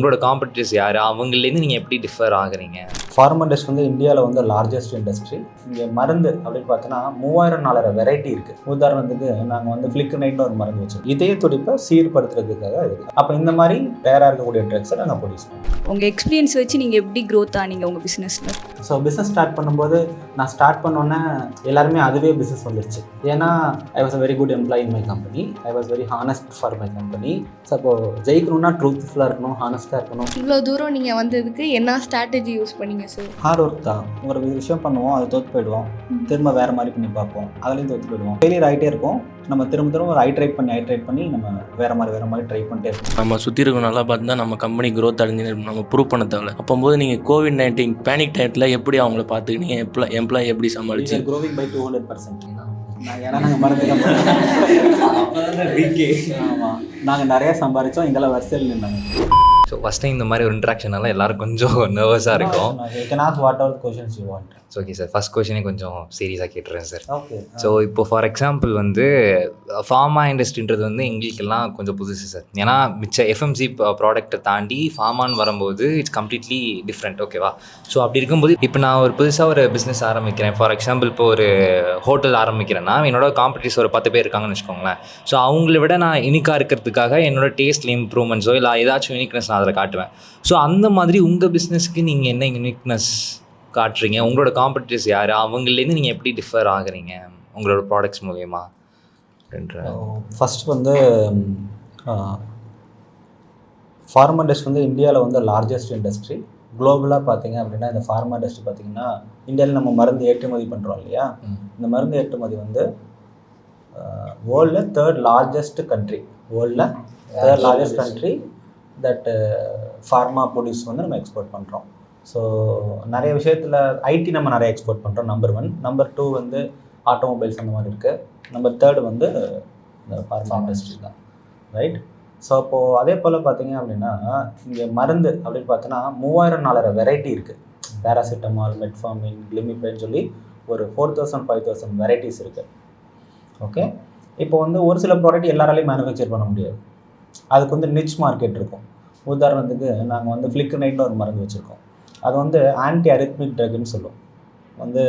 உங்களோட காம்படிட்டர்ஸ் யார், அவங்கலேருந்து நீங்கள் எப்படி டிஃபர் ஆகுறீங்க? ஃபார்மா இண்டஸ்ட்ரி வந்து இந்தியாவில் வந்து லார்ஜஸ்ட் இண்டஸ்ட்ரி. இங்கே மருந்து அப்படின்னு பார்த்தோன்னா 3000 வெரைட்டி இருக்குது. உதாரணத்துக்கு நாங்கள் வந்து ஃப்ளிக்கனைட்னு ஒரு மருந்து வச்சுருக்கோம். இதய துடிப்பை சீர்படுத்துறதுக்காக இருக்குது. அப்போ இந்த மாதிரி பேராக இருக்கக்கூடிய ட்ரக்ஸை நாங்கள் ப்ரொடியூஸ் பண்ணுவோம். உங்கள் எக்ஸ்பீரியன்ஸ் வச்சு நீங்கள் எப்படி க்ரோத் ஆனீங்க உங்கள் பிஸ்னஸில்? ஸோ பிஸ்னஸ் ஸ்டார்ட் பண்ணும்போது நான் ஸ்டார்ட் பண்ணோன்னே எல்லாருமே அதுவே பிஸ்னஸ் வந்துருச்சு. ஏன்னா ஐ was a very good employee in my company. I was very honest for my company. So அப்போ ஜெயிக்கணும்னா ட்ரூத்ஃபுல்லாக இருக்கணும், ஹானஸ்ட்டாக இருக்கணும். இவ்வளோ தூரம் நீங்கள் வந்ததுக்கு என்ன ஸ்ட்ராட்டஜி யூஸ் பண்ணீங்க சார்? ஹார்ட் ஒர்க் தான். ஒரு விஷயம் பண்ணுவோம், அது தோற்று போயிடுவோம், திரும்ப வேறு மாதிரி பண்ணி பார்ப்போம், அதுலேயும் தோற்று போயிடுவோம். ஃபெயிலியர் ஆகிட்டே இருக்கும். நம்ம திரும்ப ஒரு ஐட்ரேட் பண்ணி நம்ம வேறு மாதிரி ட்ரை பண்ணிட்டே இருக்கோம். நம்ம சுற்றி இருக்கணும் நல்லா பார்த்து நம்ம கம்பெனி க்ரோத் அடைஞ்சுன்னு இருக்கும். நம்ம ப்ரூவ் பண்ண தேவை. அப்போது நீங்கள் கோவிட்-19 பேனிக் டயத்தில் எப்படி அவங்கள பார்த்துக்கிட்டீங்க? எம்ப்ளாயி எப்படி சமாளிச்சு? Growing by 200%. ஏன்னா நாங்கள் மருந்து கம்பெனி. ஆமாம், நாங்கள் நிறையா சம்பாதிச்சோம். இதெல்லாம் வரிசையில் நின்றாங்க. ஸோ ஃபஸ்ட் டைம் இந்த மாதிரி ஒரு இன்ட்ராக்ஷனால எல்லாரும் கொஞ்சம் நர்வஸாக இருக்கும். ஓகே சார், ஃபஸ்ட் கொஷினே கொஞ்சம் சீரியஸாக கேட்டுறேன் சார். ஓகே. ஸோ இப்போ ஃபார் எக்ஸாம்பிள் வந்து ஃபார்மா இண்டஸ்ட்ரின்றது வந்து எங்களுக்கெல்லாம் கொஞ்சம் புதுசு சார். ஏன்னா மிச்ச எஃப்எம்சி ப்ராடக்ட்டை தாண்டி ஃபார்மான்னு வரும்போது இட்ஸ் கம்ப்ளீட்லி டிஃப்ரெண்ட். ஓகேவா? ஸோ அப்படி இருக்கும்போது இப்போ நான் ஒரு புதுசாக ஒரு பிஸ்னஸ் ஆரம்பிக்கிறேன். ஃபார் எக்ஸாம்பிள் இப்போ ஒரு ஹோட்டல் ஆரம்பிக்கிறேன்னா என்னோட காம்படிட்டர்ஸ் ஒரு 10 பேர் இருக்காங்கன்னு வச்சுக்கோங்களேன். ஸோ அவங்கள விட நான் யூனிக்காக இருக்கிறதுக்காக என்னோட டேஸ்ட்டில் இம்ப்ரூவ்மெண்ட்ஸோ இல்லை ஏதாச்சும் யூனிக்னஸ் நான் அதில் காட்டுவேன். ஸோ அந்த மாதிரி உங்கள் பிஸ்னஸ்க்கு நீங்கள் என்ன யூனிக்னஸ் காட்டுறீங்க? உங்களோட காம்படிட்டர்ஸ் யார், அவங்கலேருந்து நீங்கள் எப்படி டிஃபர் ஆகுறீங்க உங்களோட ப்ராடக்ட்ஸ் மூலயமா? ஃபஸ்ட் வந்து ஃபார்மா இண்டஸ்ட்ரி வந்து இந்தியாவில் வந்து லார்ஜஸ்ட் இண்டஸ்ட்ரி. குளோபலாக பார்த்தீங்க அப்படின்னா இந்த ஃபார்மா இண்டஸ்ட்ரி பார்த்திங்கன்னா இந்தியாவில் நம்ம மருந்து ஏற்றுமதி பண்ணுறோம் இல்லையா? இந்த மருந்து ஏற்றுமதி வந்து வேர்ல்டில் third largest country that pharma produce வந்து நம்ம எக்ஸ்போர்ட் பண்ணுறோம். ஸோ நிறைய விஷயத்தில் ஐடி நம்ம நிறைய எக்ஸ்போர்ட் பண்ணுறோம். நம்பர் 1. நம்பர் 2 வந்து ஆட்டோமொபைல்ஸ் அந்த மாதிரி இருக்குது. நம்பர் 3 வந்து இந்த ஃபார்மா இண்டஸ்ட்ரி தான், ரைட்? ஸோ அப்போது அதே போல் பார்த்தீங்க அப்படின்னா இங்கே மருந்து அப்படின்னு பார்த்தோன்னா 3000 வெரைட்டி இருக்குது. பேராசிட்டமால், மெட்ஃபார்மின், கிளிமிஃபைன்னு சொல்லி ஒரு 4000-5000 வெரைட்டிஸ் இருக்குது. ஓகே. இப்போ வந்து ஒரு சில ப்ராடக்ட் எல்லாராலையும் மேனுஃபேக்சர் பண்ண முடியாது. அதுக்கு வந்து நிச் மார்க்கெட் இருக்கும். உதாரணத்துக்கு நாங்கள் வந்து ஃப்ளிக்கனைட்னு ஒரு மருந்து வச்சுருக்கோம். அது வந்து ஆன்டி அரித்மிக் ட்ரக்னு சொல்லுவோம். வந்து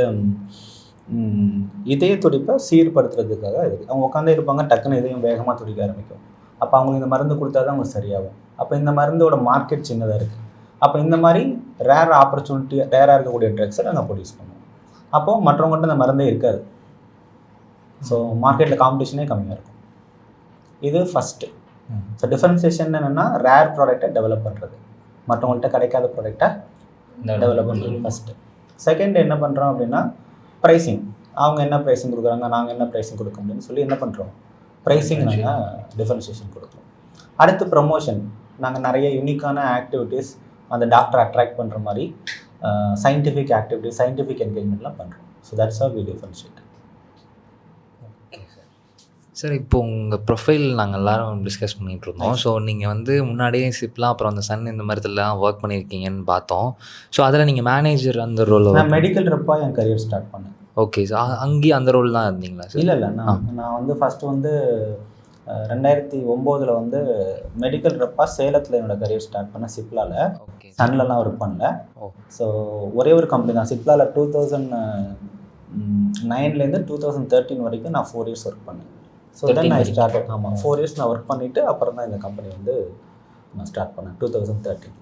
இதய துடிப்பை சீர்படுத்துறதுக்காக இருக்குது. அவங்க உட்காந்தே இருப்பாங்க, டக்குன்னு இதயம் வேகமாக துடிக்க ஆரம்பிக்கும். அப்போ அவங்களுக்கு இந்த மருந்து கொடுத்தா தான் அவங்களுக்கு சரியாகும். அப்போ இந்த மருந்தோட மார்க்கெட் சின்னதாக இருக்குது. அப்போ இந்த மாதிரி ரேராக இருக்கக்கூடிய ட்ரக்ஸை நாங்கள் ப்ரொடியூஸ் பண்ணுவோம். அப்போது மற்றவங்கள்ட்ட இந்த மருந்தே இருக்காது. ஸோ மார்க்கெட்டில் காம்படிஷனே கம்மியாக இருக்கும். இது ஃபஸ்ட்டு. ஸோ டிஃபரன்சியேஷன் என்னென்னா ரேர் ப்ராடக்டை டெவலப் பண்ணுறது, மற்றவங்கள்ட்ட கிடைக்காத ப்ராடக்டை டெவலப் பண்ணுறது ஃபஸ்ட்டு. செகண்ட் என்ன பண்ணுறோம் அப்படின்னா ப்ரைஸிங். அவங்க என்ன ப்ரைஸிங் கொடுக்குறாங்க, நாங்கள் என்ன ப்ரைஸிங் கொடுக்க முடியும்னு சொல்லி என்ன பண்ணுறோம், ப்ரைஸிங் நாங்கள் டிஃபரன்சியேஷன் கொடுக்குறோம். அடுத்து ப்ரமோஷன். நாங்கள் நிறைய யூனிக்கான ஆக்டிவிட்டீஸ் அந்த டாக்டரை அட்ராக்ட் பண்ணுற மாதிரி சயின்டிஃபிக் ஆக்டிவிட்டீஸ், சயின்டிஃபிக் என்கேஜ்மெண்ட்லாம் பண்ணுறோம். So that's how we differentiate. Sir, இப்போ உங்கள் ப்ரொஃபைல் நாங்கள் எல்லோரும் டிஸ்கஸ் பண்ணிகிட்டு இருந்தோம். ஸோ நீங்கள் வந்து முன்னாடியே சிப்லாம் அப்புறம் அந்த சன் இந்த மாதிரிலாம் ஒர்க் பண்ணியிருக்கீங்கன்னு பார்த்தோம். ஸோ அதில் நீங்கள் மேனேஜர் அந்த ரோல்? நான் மெடிக்கல் ரெப்பாக என் கரியர் ஸ்டார்ட் பண்ணேன். ஓகே சார், அங்கேயும் அந்த ரோல் தான் இருந்தீங்களா சார்? இல்லை, நான் வந்து ஃபஸ்ட்டு வந்து 2009 வந்து மெடிக்கல் ரெப்பாக சேலத்தில் என்னோடய கரியர் ஸ்டார்ட் பண்ணேன். சிப்லாவில். ஓகே. சன்லலாம் ஒர்க் பண்ணல. ஸோ ஒரே ஒரு கம்பெனி தான் சிப்லாவில். 2009லேருந்து 2013 வரைக்கும் நான் 4 இயர்ஸ் ஒர்க் பண்ணேன். So then I started. ஆமாம், 4 இயர்ஸ் நான் ஒர்க் பண்ணிவிட்டு அப்புறம் தான் இந்த கம்பெனி வந்து நான் ஸ்டார்ட் பண்ணேன் 2013.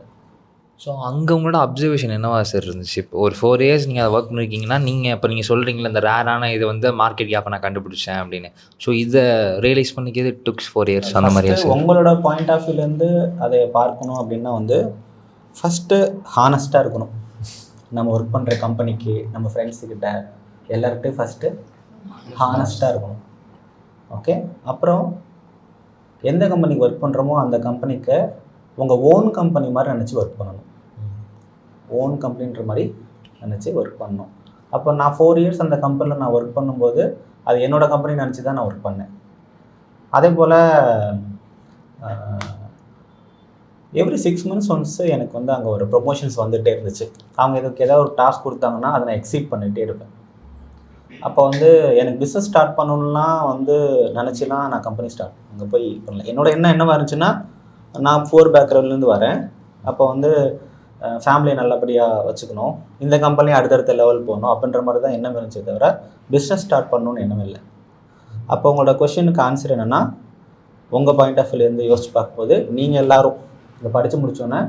ஸோ அங்கே உங்களோட அப்சர்வேஷன் என்னவா சார் இருந்துச்சு? இப்போ ஒரு 4 இயர்ஸ் நீங்கள் அதை ஒர்க் பண்ணியிருக்கீங்கன்னா நீங்கள் சொல்கிறீங்களா இந்த ரேரான இது வந்து மார்க்கெட் கேப்பை நான் கண்டுபிடிச்சேன் அப்படின்னு. ஸோ இதை ரியலைஸ் பண்ணிக்கிறது டுக்ஸ் 4 இயர்ஸ் அந்த மாதிரி. உங்களோட பாயிண்ட் ஆஃப் வியூலேருந்து அதை பார்க்கணும் அப்படின்னா வந்து ஃபஸ்ட்டு ஹானஸ்ட்டாக இருக்கணும். நம்ம ஒர்க் பண்ணுற கம்பெனிக்கு, நம்ம ஃப்ரெண்ட்ஸுக்கிட்ட, எல்லார்கிட்டையும் ஃபஸ்ட்டு ஹானஸ்ட்டாக இருக்கணும். ஓகே. அப்புறம் எந்த கம்பெனிக்கு ஒர்க் பண்ணுறோமோ அந்த கம்பெனிக்கு உங்கள் ஓன் கம்பெனி மாதிரி நினச்சி ஒர்க் பண்ணணும். ஓன் கம்பெனின்ற மாதிரி நினச்சி ஒர்க் பண்ணணும். அப்போ நான் 4 இயர்ஸ் அந்த கம்பெனியில் நான் ஒர்க் பண்ணும்போது அது என்னோடய கம்பெனி நினச்சி தான் நான் ஒர்க் பண்ணேன். அதே போல் எவ்ரி 6 months ஒன்ஸ் எனக்கு வந்து அங்கே ஒரு ப்ரொமோஷன்ஸ் வந்துகிட்டே இருந்துச்சு. அவங்க இதுக்கு ஏதாவது ஒரு டாஸ்க் கொடுத்தாங்கன்னா அதை நான் எக்ஸீட் பண்ணிகிட்டே இருப்பேன். அப்போ வந்து எனக்கு பிஸ்னஸ் ஸ்டார்ட் பண்ணணுன்னா வந்து நினச்சிலாம் நான் கம்பெனி ஸ்டார்ட் அங்கே போய் பண்ணல. என்னோட எண்ணம் என்னவாக இருந்துச்சுன்னா, நான் 4 பேக்ரவுண்ட்லேருந்து வரேன். அப்போ வந்து ஃபேமிலியை நல்லபடியாக வச்சுக்கணும், இந்த கம்பெனியை அடுத்தடுத்த லெவல் போகணும் அப்படின்ற மாதிரி தான் எண்ணம் இருந்துச்சே தவிர பிஸ்னஸ் ஸ்டார்ட் பண்ணணும்னு எண்ணம் இல்லை. அப்போ உங்களோட கொஷினுக்கு ஆன்சர் என்னென்னா, உங்கள் பாயிண்ட் ஆஃப் வியூலேருந்து யோசிச்சு பார்க்கும்போது நீங்கள் எல்லோரும் இதை படித்து முடித்தோன்னே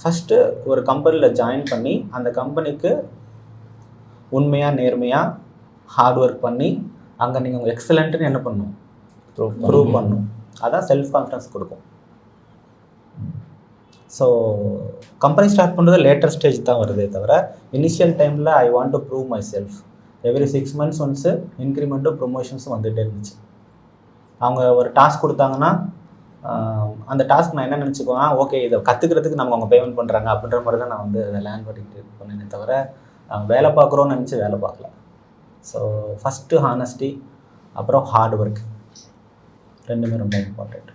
ஃபஸ்ட்டு ஒரு கம்பெனியில் ஜாயின் பண்ணி அந்த கம்பெனிக்கு உண்மையாக நேர்மையாக ஹார்ட் ஒர்க் பண்ணி அங்கே நீங்கள் உங்கள் எக்ஸலண்ட்டுன்னு என்ன பண்ணணும், ப்ரூவ் பண்ணணும். அதான் செல்ஃப் கான்ஃபிடன்ஸ் கொடுக்கும். ஸோ கம்பெனி ஸ்டார்ட் பண்ணுறது லேட்டர் ஸ்டேஜ் தான் வருதே தவிர இனிஷியல் டைமில் I want to prove myself. Every 6 months once இன்க்ரிமெண்ட்டும் ப்ரொமோஷன்ஸும் வந்துகிட்டே இருந்துச்சு. அவங்க ஒரு டாஸ்க் கொடுத்தாங்கன்னா அந்த டாஸ்க் நான் என்ன நினச்சிக்குவேன், ஓகே இதை கற்றுக்கிறதுக்கு நம்ம அவங்க பேமெண்ட் பண்ணுறாங்க அப்படின்ற மாதிரி தான் நான் வந்து அதை லேண்ட் பண்ணிட்டு பண்ணேனே தவிர வேலை பார்க்குறோன்னு நினச்சி வேலை பார்க்கல. ஸோ ஃபஸ்ட்டு ஹானஸ்டி, அப்புறம் ஹார்ட் ஒர்க், ரெண்டுமே ரொம்ப இம்பார்ட்டண்ட்.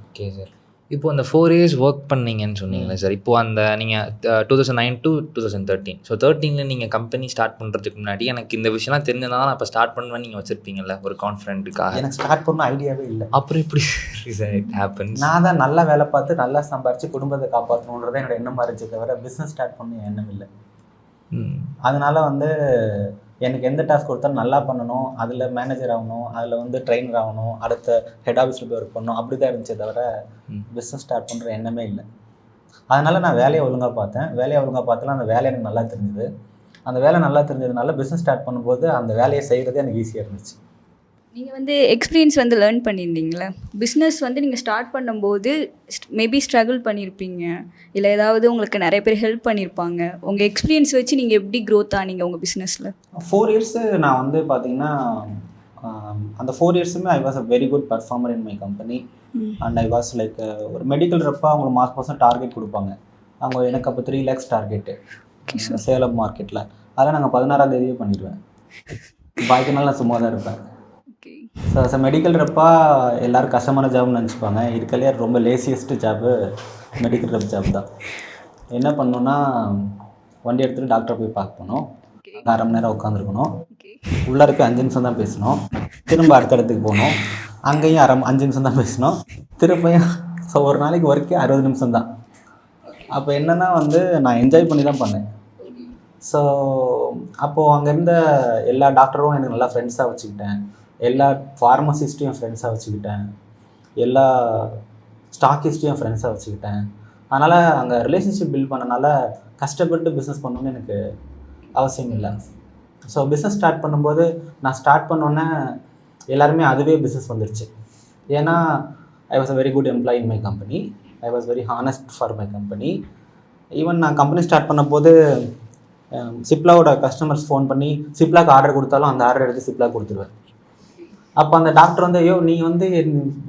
Okay sir. இப்போ அந்த 4 years ஒர்க் பண்ணீங்கன்னு சொன்னீங்களே சார், இப்போது அந்த நீங்கள் 2009 to 2013, ஸோ 13ல் நீங்கள் கம்பெனி ஸ்டார்ட் பண்ணுறதுக்கு முன்னாடி எனக்கு இந்த விஷயம்லாம் தெரிஞ்சதுனால நான் இப்போ ஸ்டார்ட் பண்ணுவேன்னு நீங்கள் வச்சுருப்பீங்கல்ல ஒரு கான்ஃபிடென்ட்டுக்காக. எனக்கு ஸ்டார்ட் பண்ண ஐடியாவே இல்லை. அப்புறம் எப்படி சார் இட் ஹேப்பன்ஸ்? நான் தான் நல்லா வேலை பார்த்து நல்லா சம்பாரித்து குடும்பத்தை காப்பாற்றணுன்றதை என்னோட எண்ணமாக இருந்துச்சு தவிர பிஸ்னஸ் ஸ்டார்ட் பண்ண எண்ணம் இல்லை. அதனால வந்து எனக்கு எந்த டாஸ்க் கொடுத்தாலும் நல்லா பண்ணணும், அதில் மேனேஜர் ஆகணும், அதில் வந்து ட்ரெயினர் ஆகணும், அடுத்த ஹெட் ஆஃபீஸில் போய் ஒர்க் பண்ணணும், அப்படி தான் இருந்துச்சே தவிர பிஸ்னஸ் ஸ்டார்ட் பண்ணுற எண்ணமே இல்லை. அதனால் நான் வேலையை ஒழுங்காக பார்த்தேன். வேலையை ஒழுங்காக பார்த்தாலும் அந்த வேலை எனக்கு நல்லா தெரிஞ்சுது. அந்த வேலை நல்லா தெரிஞ்சதுனால பிஸ்னஸ் ஸ்டார்ட் பண்ணும்போது அந்த வேலையை செய்கிறதே எனக்கு ஈஸியாக இருந்துச்சு. நீங்கள் வந்து எக்ஸ்பீரியன்ஸ் வந்து லேர்ன் பண்ணியிருந்தீங்களே, பிஸ்னஸ் வந்து நீங்கள் ஸ்டார்ட் பண்ணும்போது மேபி ஸ்ட்ரகிள் பண்ணியிருப்பீங்க, இல்லை ஏதாவது உங்களுக்கு நிறைய பேர் ஹெல்ப் பண்ணியிருப்பாங்க. உங்கள் எக்ஸ்பீரியன்ஸ் வச்சு நீங்கள் எப்படி க்ரோத் ஆனீங்க உங்கள் பிஸ்னஸில்? 4 years நான் வந்து பார்த்தீங்கன்னா அந்த 4 yearsமே I was a very good performer in my company. And I was like ஒரு மெடிக்கல் ரெப்பாக அவங்களுக்கு மாதம் டார்கெட் கொடுப்பாங்க. அவங்க எனக்கு அப்போ 3 lakhs டார்கெட்டு சேலம் மார்க்கெட்டில். அதெல்லாம் நாங்கள் 16ஆம் தேதியே பண்ணிடுவேன். பாக்கி நாள் நான் சும்மா தான் இருப்பேன். ஸோ மெடிக்கல் ரெப்பாக எல்லோரும் கஷ்டமான ஜாப்னு நினச்சிப்பாங்க. இருக்கலையே ரொம்ப லேசியஸ்ட்டு ஜாப்பு மெடிக்கல் ரெப் ஜாப் தான். என்ன பண்ணணுன்னா, வண்டி எடுத்துகிட்டு டாக்டரை போய் பார்க்கணும், 1/2 மணி நேரம் உட்காந்துருக்கணும், உள்ளார போய் 5 நிமிஷம் தான் பேசணும், திரும்ப அடுத்த இடத்துக்கு போகணும், அங்கேயும் 5 நிமிஷம் தான் பேசணும், திரும்பியும். ஸோ ஒரு நாளைக்கு ஒர்க்கே 60 நிமிஷம் தான். அப்போ என்னென்னா வந்து நான் என்ஜாய் பண்ணி தான் பண்ணேன். ஸோ அப்போது அங்கே இருந்த எல்லா டாக்டரும் எனக்கு நல்லா ஃப்ரெண்ட்ஸாக வச்சுக்கிட்டேன், எல்லா ஃபார்மசிஸ்ட்டையும் ஃப்ரெண்ட்ஸாக வச்சுக்கிட்டேன், எல்லா ஸ்டாக்கிஸ்ட்டையும் ஃப்ரெண்ட்ஸாக வச்சுக்கிட்டேன். அதனால் அங்கே ரிலேஷன்ஷிப் பில்ட் பண்ணனால கஷ்டப்பட்டு பிஸ்னஸ் பண்ணணுன்னு எனக்கு அவசியம் இல்லை. ஸோ பிஸ்னஸ் ஸ்டார்ட் பண்ணும்போது நான் ஸ்டார்ட் பண்ணோன்னே எல்லாருமே அதுவே பிஸ்னஸ் வந்துடுச்சு. ஏன்னா ஐ was a very good employee in my company, I was very honest for my company. Even நான் கம்பெனி ஸ்டார்ட் பண்ணும்போது சிப்லாவோட கஸ்டமர்ஸ் ஃபோன் பண்ணி சிப்லாக்கு ஆர்டர் கொடுத்தாலும் அந்த ஆர்டர் எடுத்து சிப்லாக்கு கொடுத்துருவேன். அப்போ அந்த டாக்டர் வந்து, ஐயோ நீ வந்து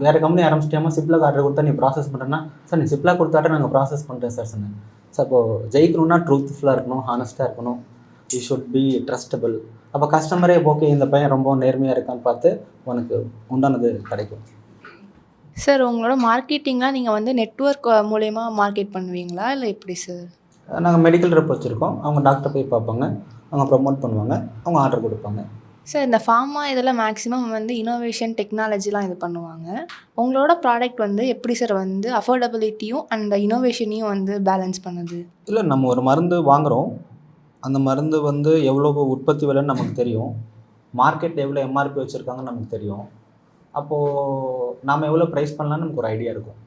வேறு கம்பெனி ஆரம்பிச்சிட்டியாமல் சிப்லாக்கு ஆர்டர் கொடுத்தா நீ ப்ராசஸ் பண்ணுறேன்னா, சார் நீ சிப்லாக் கொடுத்த ஆர்டர் நாங்கள் ப்ராசஸ் பண்ணுறேன் சார் சொன்னேன். ஸோ அப்போது ஜெயிக்கணும்னா ட்ரூத்ஃபுல்லாக இருக்கணும், ஹானஸ்ட்டாக இருக்கணும், யூ ஷுட் பி ட்ரஸ்டபிள். அப்போ கஸ்டமரே ஓகே இந்த பையன் ரொம்ப நேர்மையாக இருக்கான்னு பார்த்து உனக்கு உண்டானது கிடைக்கும். சார் உங்களோட மார்க்கெட்டிங்லாம் நீங்கள் வந்து நெட்வொர்க் மூலயமா மார்க்கெட் பண்ணுவீங்களா இல்லை எப்படி சார்? நாங்கள் மெடிக்கல் ரெப் வச்சுருக்கோம். அவங்க டாக்டர் போய் பார்ப்பாங்க, அவங்க ப்ரமோட் பண்ணுவாங்க, அவங்க ஆர்டர் கொடுப்பாங்க. சார் இந்த ஃபார்மா இதெல்லாம் மேக்ஸிமம் வந்து இனோவேஷன் டெக்னாலஜிலாம் இது பண்ணுவாங்க. உங்களோட ப்ராடக்ட் வந்து எப்படி சார் வந்து அஃபோர்டபிலிட்டியும் அண்ட் இனோவேஷனையும் வந்து பேலன்ஸ் பண்ணுது? இல்லை, நம்ம ஒரு மருந்து வாங்குகிறோம், அந்த மருந்து வந்து எவ்வளோ உற்பத்தி விலைன்னு நமக்கு தெரியும், மார்க்கெட் எவ்வளோ எம்ஆர்பி வச்சுருக்காங்கன்னு நமக்கு தெரியும். அப்போது நாம் எவ்வளோ ப்ரைஸ் பண்ணலான்னு நமக்கு ஒரு ஐடியா இருக்கும்.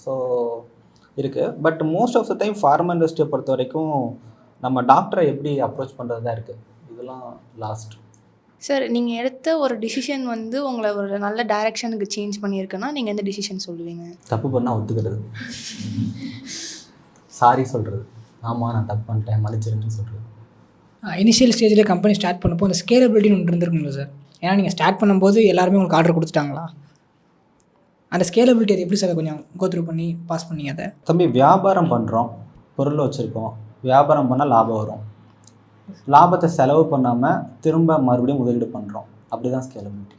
ஸோ இருக்குது. But most of the time pharma இண்டஸ்ட்ரியை பொறுத்த வரைக்கும் நம்ம டாக்டரை எப்படி அப்ரோச் பண்ணுறது தான் இருக்குது. இதெல்லாம் லாஸ்ட். சார் நீங்கள் எடுத்த ஒரு டிசிஷன் வந்து உங்களை ஒரு நல்ல டைரெக்ஷனுக்கு சேஞ்ச் பண்ணியிருக்குன்னா நீங்கள் எந்த டிசிஷன் சொல்லுவீங்க? தப்பு பண்ணால் ஒத்துக்கிறது, சாரி சொல்கிறது, ஆமாம் நான் தப்பு பண்ணிட்டேன் மன்னிச்சிருங்கன்னு சொல்கிறது. இனிஷியல் ஸ்டேஜில் கம்பெனி ஸ்டார்ட் பண்ணப்போ அந்த ஸ்கேலபிலிட்டின்னு ஒன்று இருந்திருக்குங்களா சார்? ஏன்னா நீங்கள் ஸ்டார்ட் பண்ணும்போது எல்லாருமே உங்களுக்கு ஆர்டர் கொடுத்துட்டாங்களா? அந்த ஸ்கேலபிலிட்டி அது எப்படி சார் கொஞ்சம் கோத்ரூ பண்ணி பாஸ் பண்ணி அதை? தம்பி, வியாபாரம் பண்ணுறோம், பொருள் வச்சுருக்கோம், வியாபாரம் பண்ணால் லாபம் வரும், லாபத்தை செலவு பண்ணாமல் திரும்ப மறுபடியும் முதலீடு பண்ணுறோம், அப்படி தான் ஸ்கேலபிலிட்டி.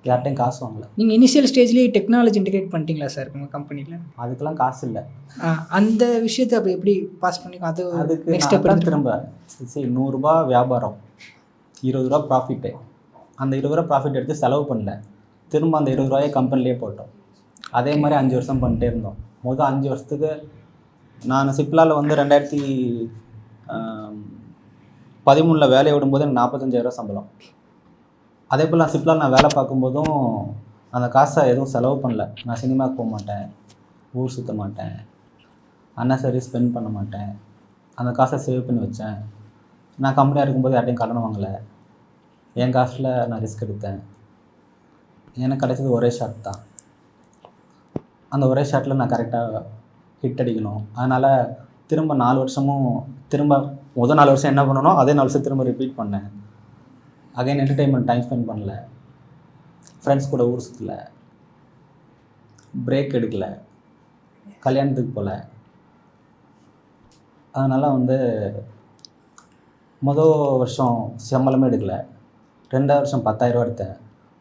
யார்ட்டையும் காசு வாங்கலை. நீங்கள் இனிஷியல் ஸ்டேஜ்லேயே டெக்னாலஜி இன்டிகிரேட் பண்ணிட்டீங்களா சார் உங்கள் கம்பெனியில்? அதுக்கெல்லாம் காசு இல்லை. அந்த விஷயத்தை அப்படி எப்படி பாஸ் பண்ணி அதுக்கு நெக்ஸ்ட் ஸ்டெப் திரும்ப சரி 100 ரூபா வியாபாரம், 20 ரூபா ப்ராஃபிட்டு, அந்த 20 ரூபா ப்ராஃபிட் எடுத்து செலவு பண்ணல, திரும்ப அந்த 20 ரூபாயை கம்பெனிலே போட்டோம். அதே மாதிரி 5 வருஷம் பண்ணிட்டே இருந்தோம். மொதல் 5 வருஷத்துக்கு நான் சிப்லாவில் வந்து 2013 வேலையை விடும்போது எனக்கு 45,000 சம்பளம். அதே போல் நான் சிப்லாவில் நான் வேலை பார்க்கும்போதும் அந்த காசை எதுவும் செலவு பண்ணல. நான் சினிமாவுக்கு போக மாட்டேன், ஊர் சுற்ற மாட்டேன், அன்னசரி ஸ்பெண்ட் பண்ண மாட்டேன். அந்த காசை சேவ் பண்ணி வச்சேன். நான் கம்பெனியாக இருக்கும்போது யார்ட்டையும் கடன் வாங்கலை. என் காசில் நான் ரிஸ்க் எடுத்தேன். எனக்கு கிடைச்சது ஒரே ஷாட் தான். அந்த ஒரே ஷாட்டில் நான் கரெக்டாக ஹிட் அடிக்கணும். அதனால் திரும்ப 4 வருஷமும் திரும்ப முதல் 4 வருஷம் என்ன பண்ணணும் அதே 4 வருஷம் திரும்ப ரிப்பீட் பண்ணேன். அகைன் என்டர்டெயின்மெண்ட் டைம் ஸ்பெண்ட் பண்ணல, ஃப்ரெண்ட்ஸ் கூட ஊர் சுற்றல, பிரேக் எடுக்கல, கல்யாணத்துக்கு போகல. அதனால் வந்து மொதல் வருஷம் சம்பளமே எடுக்கலை. 2வது வருஷம் 10,000 எடுத்தேன்.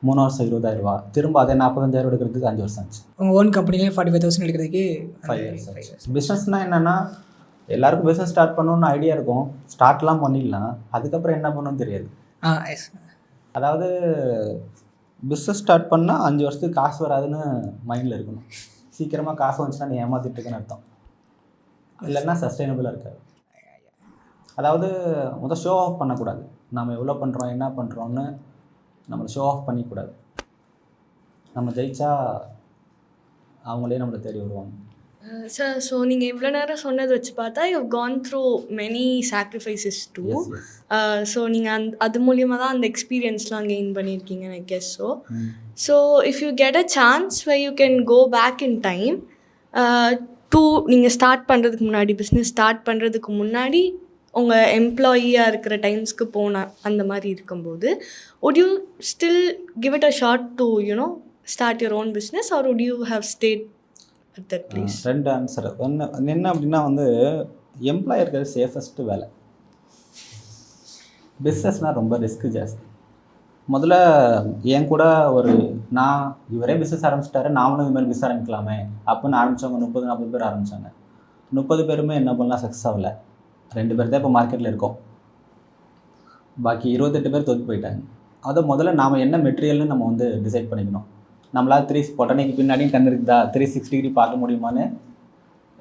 3 வருஷம் 20,000. திரும்ப அதே 45,000 எடுக்கிறதுக்கு 5 வருஷம் ஆச்சு. உங்கள் ஓன் கம்பெனிலே 45,000 எடுக்கிறதுக்கு 5 இயர்ஸ் ஆச்சு. பிஸ்னஸ்னால் என்னென்னா எல்லாருக்கும் பிஸ்னஸ் ஸ்டார்ட் பண்ணணுன்னு ஐடியா இருக்கும். ஸ்டார்ட்லாம் பண்ணிடலாம், அதுக்கப்புறம் என்ன பண்ணணும்னு தெரியாது. எஸ். அதாவது பிஸ்னஸ் ஸ்டார்ட் பண்ணால் 5 வருஷத்துக்கு காசு வராதுன்னு மைண்டில் இருக்கணும். சீக்கிரமாக காசு வந்துச்சுன்னா நீ ஏமாத்திட்டு இருக்குன்னு அர்த்தம். இல்லைன்னா சஸ்டைனபிளாக இருக்காது. அதாவது முதல் ஷோ ஆஃப் பண்ணக்கூடாது. நம்ம எவ்வளோ பண்ணுறோம் என்ன பண்ணுறோன்னு நம்மளை ஷோ ஆஃப் பண்ணிக்கூடாது. நம்ம ஜெயிச்சா அவங்களே நம்மளை தேடி வருவாங்க. சார், ஸோ நீங்கள் இவ்வளோ நேரம் சொன்னதை வச்சு பார்த்தா you gone through many sacrifices too. So நீங்கள் அது மூலியமாக தான் அந்த எக்ஸ்பீரியன்ஸ்லாம் கெயின் பண்ணியிருக்கீங்கன்னு I guess. So if you get a chance way you can go back in time to, நீங்கள் ஸ்டார்ட் பண்ணுறதுக்கு முன்னாடி, பிஸ்னஸ் ஸ்டார்ட் பண்ணுறதுக்கு முன்னாடி உங்கள் எம்ப்ளாயியாக இருக்கிற டைம்ஸ்க்கு போன அந்த மாதிரி இருக்கும்போது, would you still give it a shot to start your own business, or would you have stayed at that place? 2 answer. என்ன அப்படின்னா வந்து எம்ப்ளாயி இருக்கிறது சேஃபஸ்ட்டு வேலை. பிஸ்னஸ்னால் ரொம்ப ரிஸ்க்கு ஜாஸ்தி. முதல்ல என் கூட நான் இவரே பிஸ்னஸ் ஆரம்பிச்சிட்டாரு, நாமளும் இது மாதிரி பிஸ்னஸ் ஆரம்பிக்கலாமே அப்படின்னு ஆரம்பித்தவங்க 30-40 பேர் ஆரம்பித்தாங்க. 30 பேருமே என்ன பண்ணலாம், சக்ஸஸ் ஆகலை. 2 பேர் தான் இப்போ மார்க்கெட்டில் இருக்கோம். பாக்கி 28 பேர் தோற்று போயிட்டாங்க. அதை முதல்ல நாம் என்ன மெட்டீரியல்னு நம்ம வந்து டிசைட் பண்ணிக்கணும். நம்மளால் பொட்டனைக்கு பின்னாடியும் கண் இருக்குதா, 360 டிகிரி பார்க்க முடியுமான்னு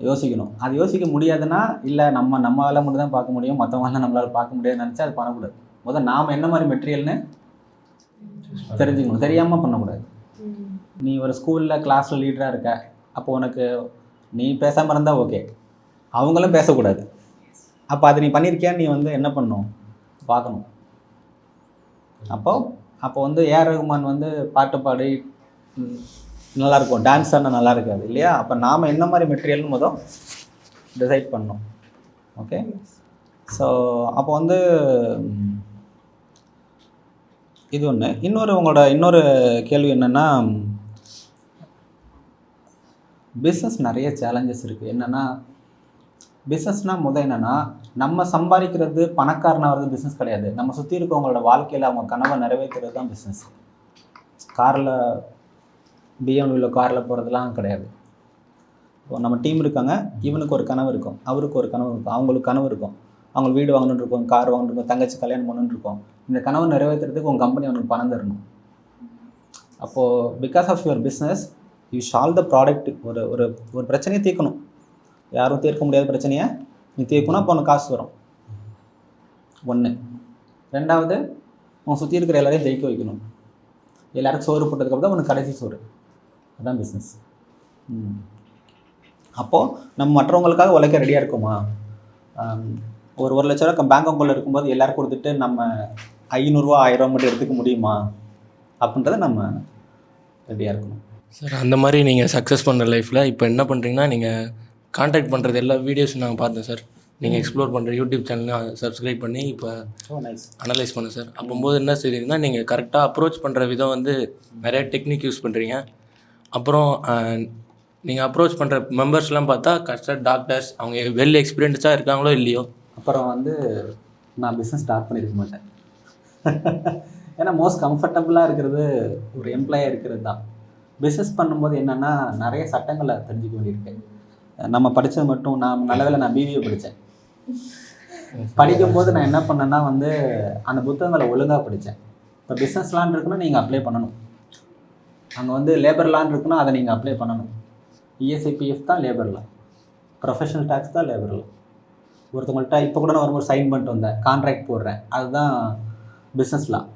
யோசிக்கணும். அது யோசிக்க முடியாதுன்னா, இல்லை நம்ம வேலை மட்டும் தான் பார்க்க முடியும், மற்றவங்களாம் நம்மளால் பார்க்க முடியாதுன்னு நினச்சா அது பண்ணக்கூடாது. முதல்ல நாம் என்ன மாதிரி மெட்டீரியல்னு தெரிஞ்சுக்கணும். தெரியாமல் பண்ணக்கூடாது. நீ ஒரு ஸ்கூலில் கிளாஸில் லீடராக இருக்க, அப்போ உனக்கு நீ பேசாமல் இருந்தால் ஓகே, அவங்களும் பேசக்கூடாது. அப்போ அது நீ பண்ணியிருக்கியான்னு நீ வந்து என்ன பண்ணணும், பார்க்கணும். அப்போ வந்து ஏஆர் ரகுமான் வந்து பாட்டு பாடி நல்லாயிருக்கும், டான்ஸ் ஆடினா நல்லா இருக்காது இல்லையா? அப்போ நாம் என்ன மாதிரி மெட்டீரியல்னு முதல் டிசைட் பண்ணணும். ஓகே. ஸோ அப்போ வந்து இது ஒன்று. உங்களோட இன்னொரு கேள்வி என்னென்னா, பிஸ்னஸ் நிறைய சேலஞ்சஸ் இருக்குது. என்னென்னா பிஸ்னஸ்னால் என்னென்னா நம்ம சம்பாதிக்கிறது பணக்காரனாக வர்றது பிஸ்னஸ் கிடையாது. நம்ம சுற்றி இருக்கவங்களோட வாழ்க்கையில் அவங்க கனவை நிறைவேற்றுறது தான் பிஸ்னஸ். காரில் BMW காரில் போகிறதுலாம் கிடையாது. இப்போ நம்ம டீம் இருக்காங்க, இவனுக்கு ஒரு கனவு இருக்கும், அவருக்கு ஒரு கனவு இருக்கும், அவங்களுக்கு கனவு இருக்கும், அவங்க வீடு வாங்கணுன்னு இருக்கும், கார் வாங்கணுன்னு இருக்கும், தங்கச்சி கல்யாணம் பண்ணணுன்னு இருக்கும். இந்த கனவை நிறைவேற்றுறதுக்கு உங்கள் கம்பெனி அவனுக்கு பணம் தரணும். அப்போது because of your business you solve the product. ஒரு பிரச்சனையை தீர்க்கணும். யாரும் தீர்க்க முடியாத பிரச்சனையை நீ தீர்க்கணும். அப்போ உனக்கு காசு வரும். 1. 2வது, உன் சுற்றி இருக்கிற எல்லாரையும் ஜெயிக்க வைக்கணும். எல்லாருக்கும் சோறு போட்டதுக்கப்புறம் தான் உனக்கு கடைசி சோறு. அதுதான் பிஸ்னஸ். அப்போது நம்ம மற்றவங்களுக்காக உழைக்க ரெடியாக இருக்குமா? ஒரு 1 லட்ச ரூபா பேங்க் அக்கௌண்ட்டில் இருக்கும்போது எல்லோரும் கொடுத்துட்டு நம்ம 500 ரூபா 1000 ரூபா மட்டும் எடுத்துக்க முடியுமா அப்படின்றத நம்ம ரெடியாக இருக்கணும். சார், அந்த மாதிரி நீங்கள் சக்ஸஸ் பண்ணுற லைஃப்பில் இப்போ என்ன பண்ணுறீங்கன்னா, நீங்கள் கான்டாக்ட் பண்ணுறது எல்லா வீடியோஸும் நாங்கள் பார்த்தோம் சார். நீங்கள் எக்ஸ்ப்ளோர் பண்ணுற யூடியூப் சேனலையும் சப்ஸ்கிரைப் பண்ணி இப்போ அனலைஸ் பண்ணேன் சார். அப்போது என்ன செய்றீங்கன்னா, நீங்கள் கரெக்டாக அப்ரோச் பண்ணுற விதம் வந்து நிறைய டெக்னிக் யூஸ் பண்ணுறீங்க. அப்புறம் நீங்கள் அப்ரோச் பண்ணுற மெம்பர்ஸ்லாம் பார்த்தா கஷ்டம் டாக்டர்ஸ், அவங்க வெல் எக்ஸ்பீரியன்ஸாக இருக்காங்களோ இல்லையோ. அப்புறம் வந்து நான் பிஸ்னஸ் ஸ்டார்ட் பண்ணியிருக்க மாட்டேன். ஏன்னா மோஸ்ட் கம்ஃபர்டபுளாக இருக்கிறது ஒரு எம்ப்ளாயாக இருக்கிறது தான். பிஸ்னஸ் பண்ணும்போது என்னென்னா நிறைய சட்டங்களை தெரிஞ்சுக்க வேண்டியிருக்கு. நம்ம படித்தது மட்டும் நான் நல்ல வேளை நான் BBA படித்தேன். படிக்கும்போது நான் என்ன பண்ணேன்னா வந்து அந்த புத்தகங்களை ஒழுங்காக படித்தேன். இப்போ பிஸ்னஸ் லான் இருக்குன்னா நீங்கள் அப்ளை பண்ணணும். அங்கே வந்து லேபர் லான் இருக்குன்னா அதை நீங்கள் அப்ளை பண்ணணும். இஎஸ்ஐ பிஎஃப் தான் லேபரில், ப்ரொஃபஷனல் டேக்ஸ் தான் லேபரில். ஒருத்தவங்கள்ட்ட இப்போ கூட நான் வரும்போது சைன் பண்ணிட்டு வந்தேன், கான்ட்ராக்ட் போடுறேன், அதுதான் பிஸ்னஸ்லாம்.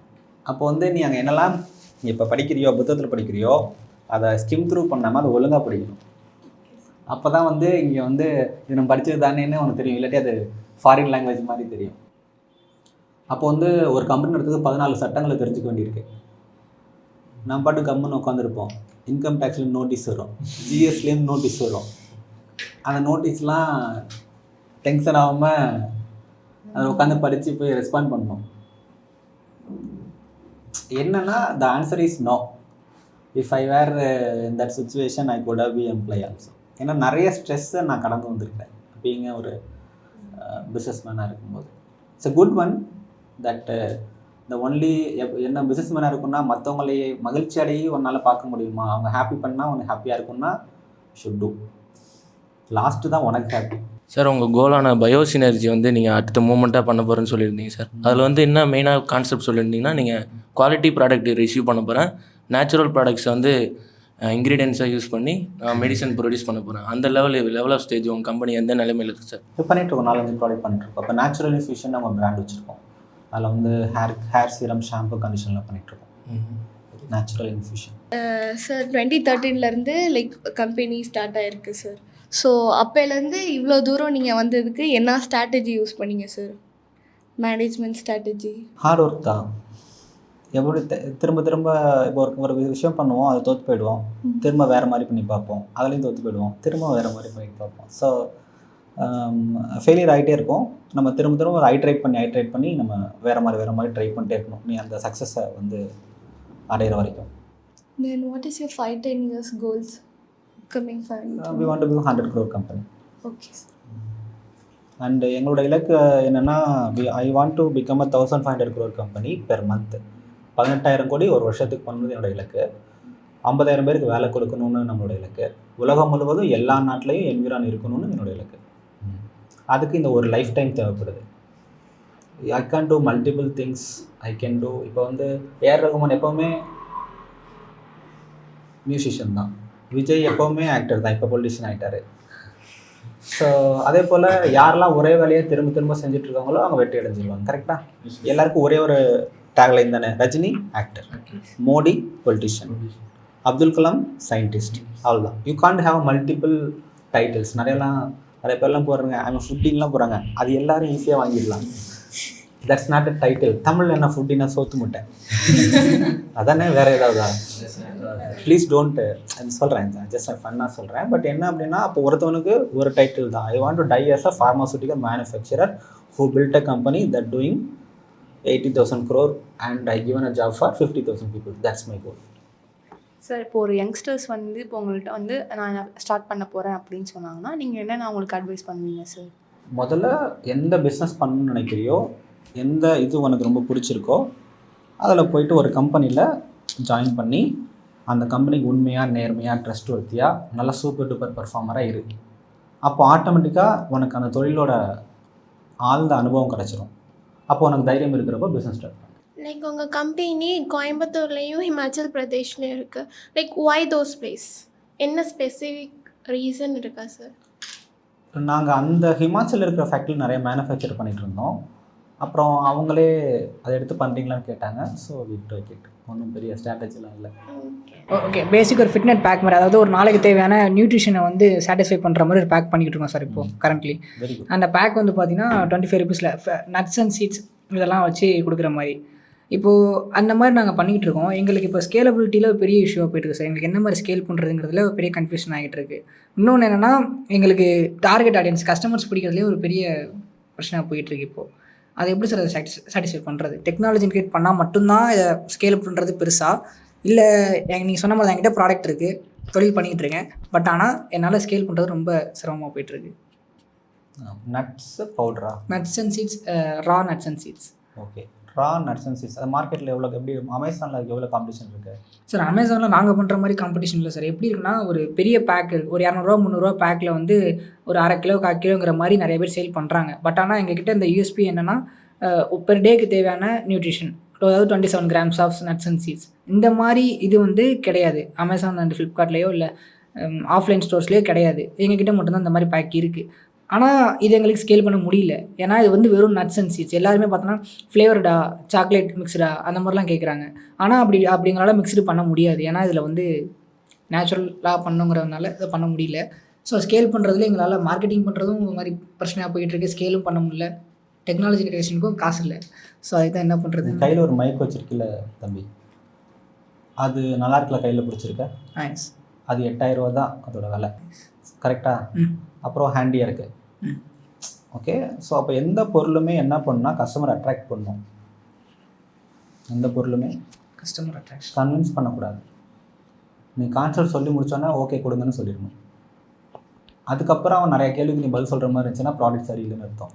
அப்போ வந்து நீ அங்கே என்னெல்லாம் நீ இப்போ படிக்கிறியோ, புத்தகத்தில் படிக்கிறியோ, அதை ஸ்கிம் த்ரூ பண்ணாமல் அதை ஒழுங்காக படிக்கணும். அப்போ தான் வந்து இங்கே வந்து இது நம்ம படித்தது தானேன்னு உனக்கு தெரியும், இல்லாட்டி அது ஃபாரின் லாங்குவேஜ் மாதிரி தெரியும். அப்போ வந்து ஒரு கம்பெனி எடுத்தது 14 சட்டங்களை தெரிஞ்சுக்க வேண்டியிருக்கு. நம்ம பாட்டு கம்முன்னு உட்காந்துருப்போம். இன்கம் டேக்ஸ்லேயும் நோட்டீஸ் வரும், ஜிஎஸ்லேயும் நோட்டீஸ் வரும். அந்த நோட்டீஸ்லாம் டென்ஷன் ஆகாமல் அதை உட்காந்து படித்து போய் ரெஸ்பாண்ட் பண்ணணும். என்னன்னா the answer is no. If I were in that situation I could have be employ also. ஏன்னா நிறைய ஸ்ட்ரெஸ்ஸை நான் கடந்து வந்திருக்கேன் பீயிங் ஒரு பிஸ்னஸ் மேனாக இருக்கும்போது. It's a good one that இந்த ஒன்லி என்ன பிஸ்னஸ் மேனாக இருக்குன்னா மற்றவங்களையே மகிழ்ச்சி அடையே உன்னால் பார்க்க முடியுமா, அவங்க ஹாப்பி பண்ணால் உனக்கு ஹாப்பியாக இருக்குன்னா ஷுட் டூ. லாஸ்ட்டு தான் உனக்கு ஹாப்பி. சார் உங்கள் கோலான பயோசினர்ஜி வந்து நீங்கள் அடுத்த மூமெண்ட்டாக பண்ண போகிறேன்னு சொல்லியிருந்தீங்க சார். அதில் வந்து என்ன மெயினாக கான்செப்ட் சொல்லியிருந்தீங்கன்னா, நீங்கள் குவாலிட்டி ப்ராடக்ட் ரிசீவ் பண்ண போகிறேன், நேச்சுரல் ப்ராடக்ட்ஸை வந்து இன்க்ரீடியன்ஸை யூஸ் பண்ணி மெடிசன் ப்ரொடியூஸ் பண்ண போகிறேன். அந்த லெவல் ஆஃப் ஸ்டேஜ் உங்கள் கம்பெனி எந்த நிலைமையில் இருக்குது சார்? இப்போ பண்ணிகிட்ருக்கோம், 4-5 ப்ராடக்ட் பண்ணிட்டுருக்கோம். இப்போ நேச்சுரல் இன்ஃபியூஷன் நம்ம பிராண்ட் வச்சுருக்கோம். அதில் வந்து ஹேர் சீரம், ஷாம்பு, கண்டிஷனில் பண்ணிகிட்ருக்கோம். Natural infusion sir 2013 like company start ஆகிருக்கு சார். ஸோ அப்போலேருந்து இவ்வளோ தூரம் நீங்கள் வந்ததுக்கு என்ன ஸ்ட்ராட்டஜி யூஸ் பண்ணீங்க sir? Management strategy? Hard work தான். எப்படி திரும்ப திரும்ப இப்போ ஒரு விஷயம் பண்ணுவோம், அதை தோற்று போயிடுவோம், திரும்ப வேறு மாதிரி பண்ணி பார்ப்போம், அதுலேயும் தோற்று போயிடுவோம், திரும்ப வேறு மாதிரி பண்ணி பார்ப்போம். ஸோ ஃபெயிலியர் ஆகிட்டே இருக்கும். நம்ம திரும்ப திரும்ப ஒரு ஐட்ரேட் பண்ணி நம்ம வேறு மாதிரி ட்ரை பண்ணிட்டே இருக்கணும், நீ அந்த சக்ஸஸை வந்து அடையிற வரைக்கும். Then what is your 5-10 years goals? Coming 5 years? We want to be a 100 crore company. Okay sir. And எங்களோட இலக்கு என்னென்னா, ஐ want to become a 1500 crore company per month. 18,000 கோடி ஒரு வருஷத்துக்கு பண்ணுறது என்னோட இலக்கு. 50,000 பேருக்கு வேலை கொடுக்கணும்னு நம்மளோட இலக்கு. உலகம் முழுவதும் எல்லா நாட்டிலையும் என்விரான் இருக்கணும்னு என்னோட இலக்கு. அதுக்கு இந்த ஒரு லைஃப் டைம் தேவைப்படுது. I can do multiple things. I can do இப்போ வந்து ஏஆர் ரகுமான் எப்போவுமே மியூசிஷியன் தான், விஜய் எப்போவுமே ஆக்டர் தான், இப்போ பொலிட்டிஷியன் ஆகிட்டார். ஸோ அதே போல் யாரெல்லாம் ஒரே வேலையை திரும்ப திரும்ப செஞ்சிட்ருக்காங்களோ அவங்க வெற்றி அடைஞ்சிருவாங்க. கரெக்டாக எல்லாருக்கும் ஒரே ஒரு டேக்லைன் தானே, Rajini actor, Modi politician, Abdul Kalam scientist, அவ்வளோதான். You can't have multiple titles. நிறைய பேர்லாம் போடுறாங்க, அவங்க ஃபுட்டின்லாம் போகிறாங்க, அது எல்லோரும் ஈஸியாக வாங்கிடலாம். That's not a title. தமிழில் என்ன ஃபுட்டினா சோத்து முட்டை அதானே, வேறு ஏதாவது? ப்ளீஸ் டோன்ட் சொல்கிறேன், ஜஸ்ட் ஃபன்னாக சொல்கிறேன். பட் என்ன அப்படின்னா, அப்போ ஒருத்தவனுக்கு ஒரு டைட்டில் தான். ஐ want to tie as a pharmaceutical manufacturer who built a company that doing 80,000 crore and I given a job for 50,000 people. That's my goal. Sir இப்போ ஒரு யங்ஸ்டர்ஸ் வந்து இப்போ உங்கள்கிட்ட வந்து நான் ஸ்டார்ட் பண்ண போகிறேன் அப்படின்னு சொன்னாங்கன்னா நீங்கள் என்னென்ன அவங்களுக்கு அட்வைஸ் பண்ணுவீங்க சார்? முதல்ல எந்த பிஸ்னஸ் பண்ணணும்னு நினைக்கிறியோ, எந்த இது உனக்கு ரொம்ப பிடிச்சிருக்கோ, அதில் போயிட்டு ஒரு கம்பெனியில் ஜாயின் பண்ணி அந்த கம்பெனிக்கு உண்மையாக, நேர்மையாக, ட்ரஸ்ட் ஒர்த்தியாக, நல்லா சூப்பர் டூப்பர் பர்ஃபார்மராக இருக்கு. அப்போ ஆட்டோமேட்டிக்காக உனக்கு அந்த தொழிலோட ஆழ்ந்த அனுபவம் கிடச்சிரும். அப்போ உனக்கு தைரியம் இருக்கிறப்போ பிஸ்னஸ் ஸ்டார்ட் பண்ணு. லைக் உங்கள் கம்பெனி கோயம்புத்தூர்லேயும் ஹிமாச்சல் பிரதேஷ்லேயும் இருக்குது. Like why those place? என்ன ஸ்பெசிஃபிக் ரீசன் இருக்கா சார்? நாங்கள் அந்த ஹிமாச்சல் இருக்கிற ஃபேக்ட்ரி நிறைய மேனுஃபேக்சர் பண்ணிகிட்டு இருந்தோம். அப்புறம் அவங்களே அதை எடுத்து பண்ணுறீங்களான்னு கேட்டாங்க. ஸோ விட்டு வைக்கிட்டு ஒன்றும் பெரிய ஸ்ட்ராட்டஜிலாம் இல்லை. ஓகே, பேசிக் ஒரு ஃபிட்னஸ் பேக் மாதிரி, அதாவது ஒரு நாளைக்கு தேவையான நியூட்ரிஷனை வந்து சாட்டிஸ்ஃபை பண்ணுற மாதிரி ஒரு பேக் பண்ணிக்கிட்டு இருக்கோம் சார் இப்போது கரண்ட்லி. Very good. அந்த பேக் வந்து பார்த்தீங்கன்னா 25 rupeesல நட்ஸ் அண்ட் சீட்ஸ் இதெல்லாம் வச்சு கொடுக்குற மாதிரி. இப்போது அந்த மாதிரி நாங்கள் பண்ணிக்கிட்டு இருக்கோம். எங்களுக்கு இப்போ ஸ்கேலபிலிட்டியில் ஒரு பெரிய இஷ்யூவாக போயிட்டுருக்கு சார். எங்களுக்கு என்ன மாதிரி ஸ்கேல் பண்ணுறதுங்கிறதுல ஒரு பெரிய கன்ஃபியூஷன் ஆகிட்டு இருக்குது. இன்னொன்று என்னென்னா, எங்களுக்கு டார்கெட் ஆடியன்ஸ் கஸ்டமர்ஸ் பிடிக்கிறதுலேயே ஒரு பெரிய பிரச்சனை போயிட்டுருக்கு இப்போது. அதை எப்படி சார் அதை சாட்டிஸ்ஃபை பண்ணுறது? டெக்னாலஜி இன்க்ரியேட் பண்ணால் மட்டும்தான் இதை ஸ்கேல் பண்ணுறது பெருசாக, இல்லை நீங்கள் சொன்ன மாதிரி என்கிட்ட ப்ராடக்ட் இருக்குது, தொழில் பண்ணிக்கிட்டு இருக்கேன், பட் ஆனால் என்னால் ஸ்கேல் பண்ணுறது ரொம்ப சிரமமாக போயிட்டுருக்கு. நட்ஸ் பவுடரா? Nuts and seeds, raw nuts and seeds. Okay, raw nuts and seeds. அது மார்க்கெட்டில் எப்படி அமேசானில் எவ்வளோ காம்படிஷன் இருக்குது சார்? அமேசானில் நாங்கள் பண்ணுற மாதிரி காம்படிஷன் இல்லை சார். எப்படி இருக்குன்னா, ஒரு பெரிய பேக்கு, ஒரு 200-300 பேக்கில் வந்து ஒரு 1/2 கிலோ 1/4 கிலோங்கிற மாதிரி நிறைய பேர் சேல் பண்ணுறாங்க. பட் ஆனால் எங்ககிட்ட இந்த யூஎஸ்பி என்னென்னா, பெர் டேக்கு தேவையான நியூட்ரிஷன், அதாவது 27 grams of nuts and seeds, இந்த மாதிரி இது வந்து கிடையாது அமேசான் அண்ட் ஃப்ளிப்கார்ட்லேயோ இல்லை ஆஃப்லைன் ஸ்டோர்ஸ்லேயே கிடையாது. எங்ககிட்ட மட்டும்தான் இந்த மாதிரி பேக் இருக்குது. ஆனால் இது எங்களுக்கு ஸ்கேல் பண்ண முடியல. ஏன்னா இது வந்து வெறும் நட்ஸ் அண்ட் சீட்ஸ். எல்லாருமே பார்த்தோன்னா ஃப்ளேவர்டா, சாக்லேட் மிக்ஸ்டா அந்த மாதிரிலாம் கேட்குறாங்க. ஆனால் அப்படிங்களால மிக்ஸ்டு பண்ண முடியாது. ஏன்னா இதில் வந்து நேச்சுரலாக பண்ணுங்கிறதுனால இதை பண்ண முடியல. ஸோ ஸ்கேல் பண்ணுறதுல எங்களால் மார்க்கெட்டிங் பண்ணுறதும் ஒரு மாதிரி பிரச்சனையாக போயிட்டுருக்கு. ஸ்கேலும் பண்ண முடியல. டெக்னாலஜி இன்டெகிரேஷனுக்கும் காசு இல்லை. ஸோ அதுதான் என்ன பண்ணுறது. கையில் ஒரு மைக் வச்சுருக்கில்ல தம்பி, அது நல்லா இருக்கல, கையில் பிடிச்சிருக்க. எஸ். அது 8000 ரூபா தான் அதோட விலை, கரெக்டாக? அப்புறம் ஹேண்டியாக இருக்குது. ஓகே. ஸோ அப்போ எந்த பொருளுமே என்ன பண்ணால் கஸ்டமர் அட்ராக்ட் பண்ணணும். எந்த பொருளுமே கஸ்டமர் அட்ராக்ஷன் கன்வின்ஸ் பண்ணக்கூடாது. நீ கான்செப்ட் சொல்லி முடிச்சோன்னா ஓகே கொடுங்கன்னு சொல்லிடணும். அதுக்கப்புறம் அவன் நிறைய கேள்விக்கு நீ பதில் சொல்கிற மாதிரி இருந்துச்சுன்னா ப்ராடக்ட் சரியில்லைன்னு அர்த்தம்.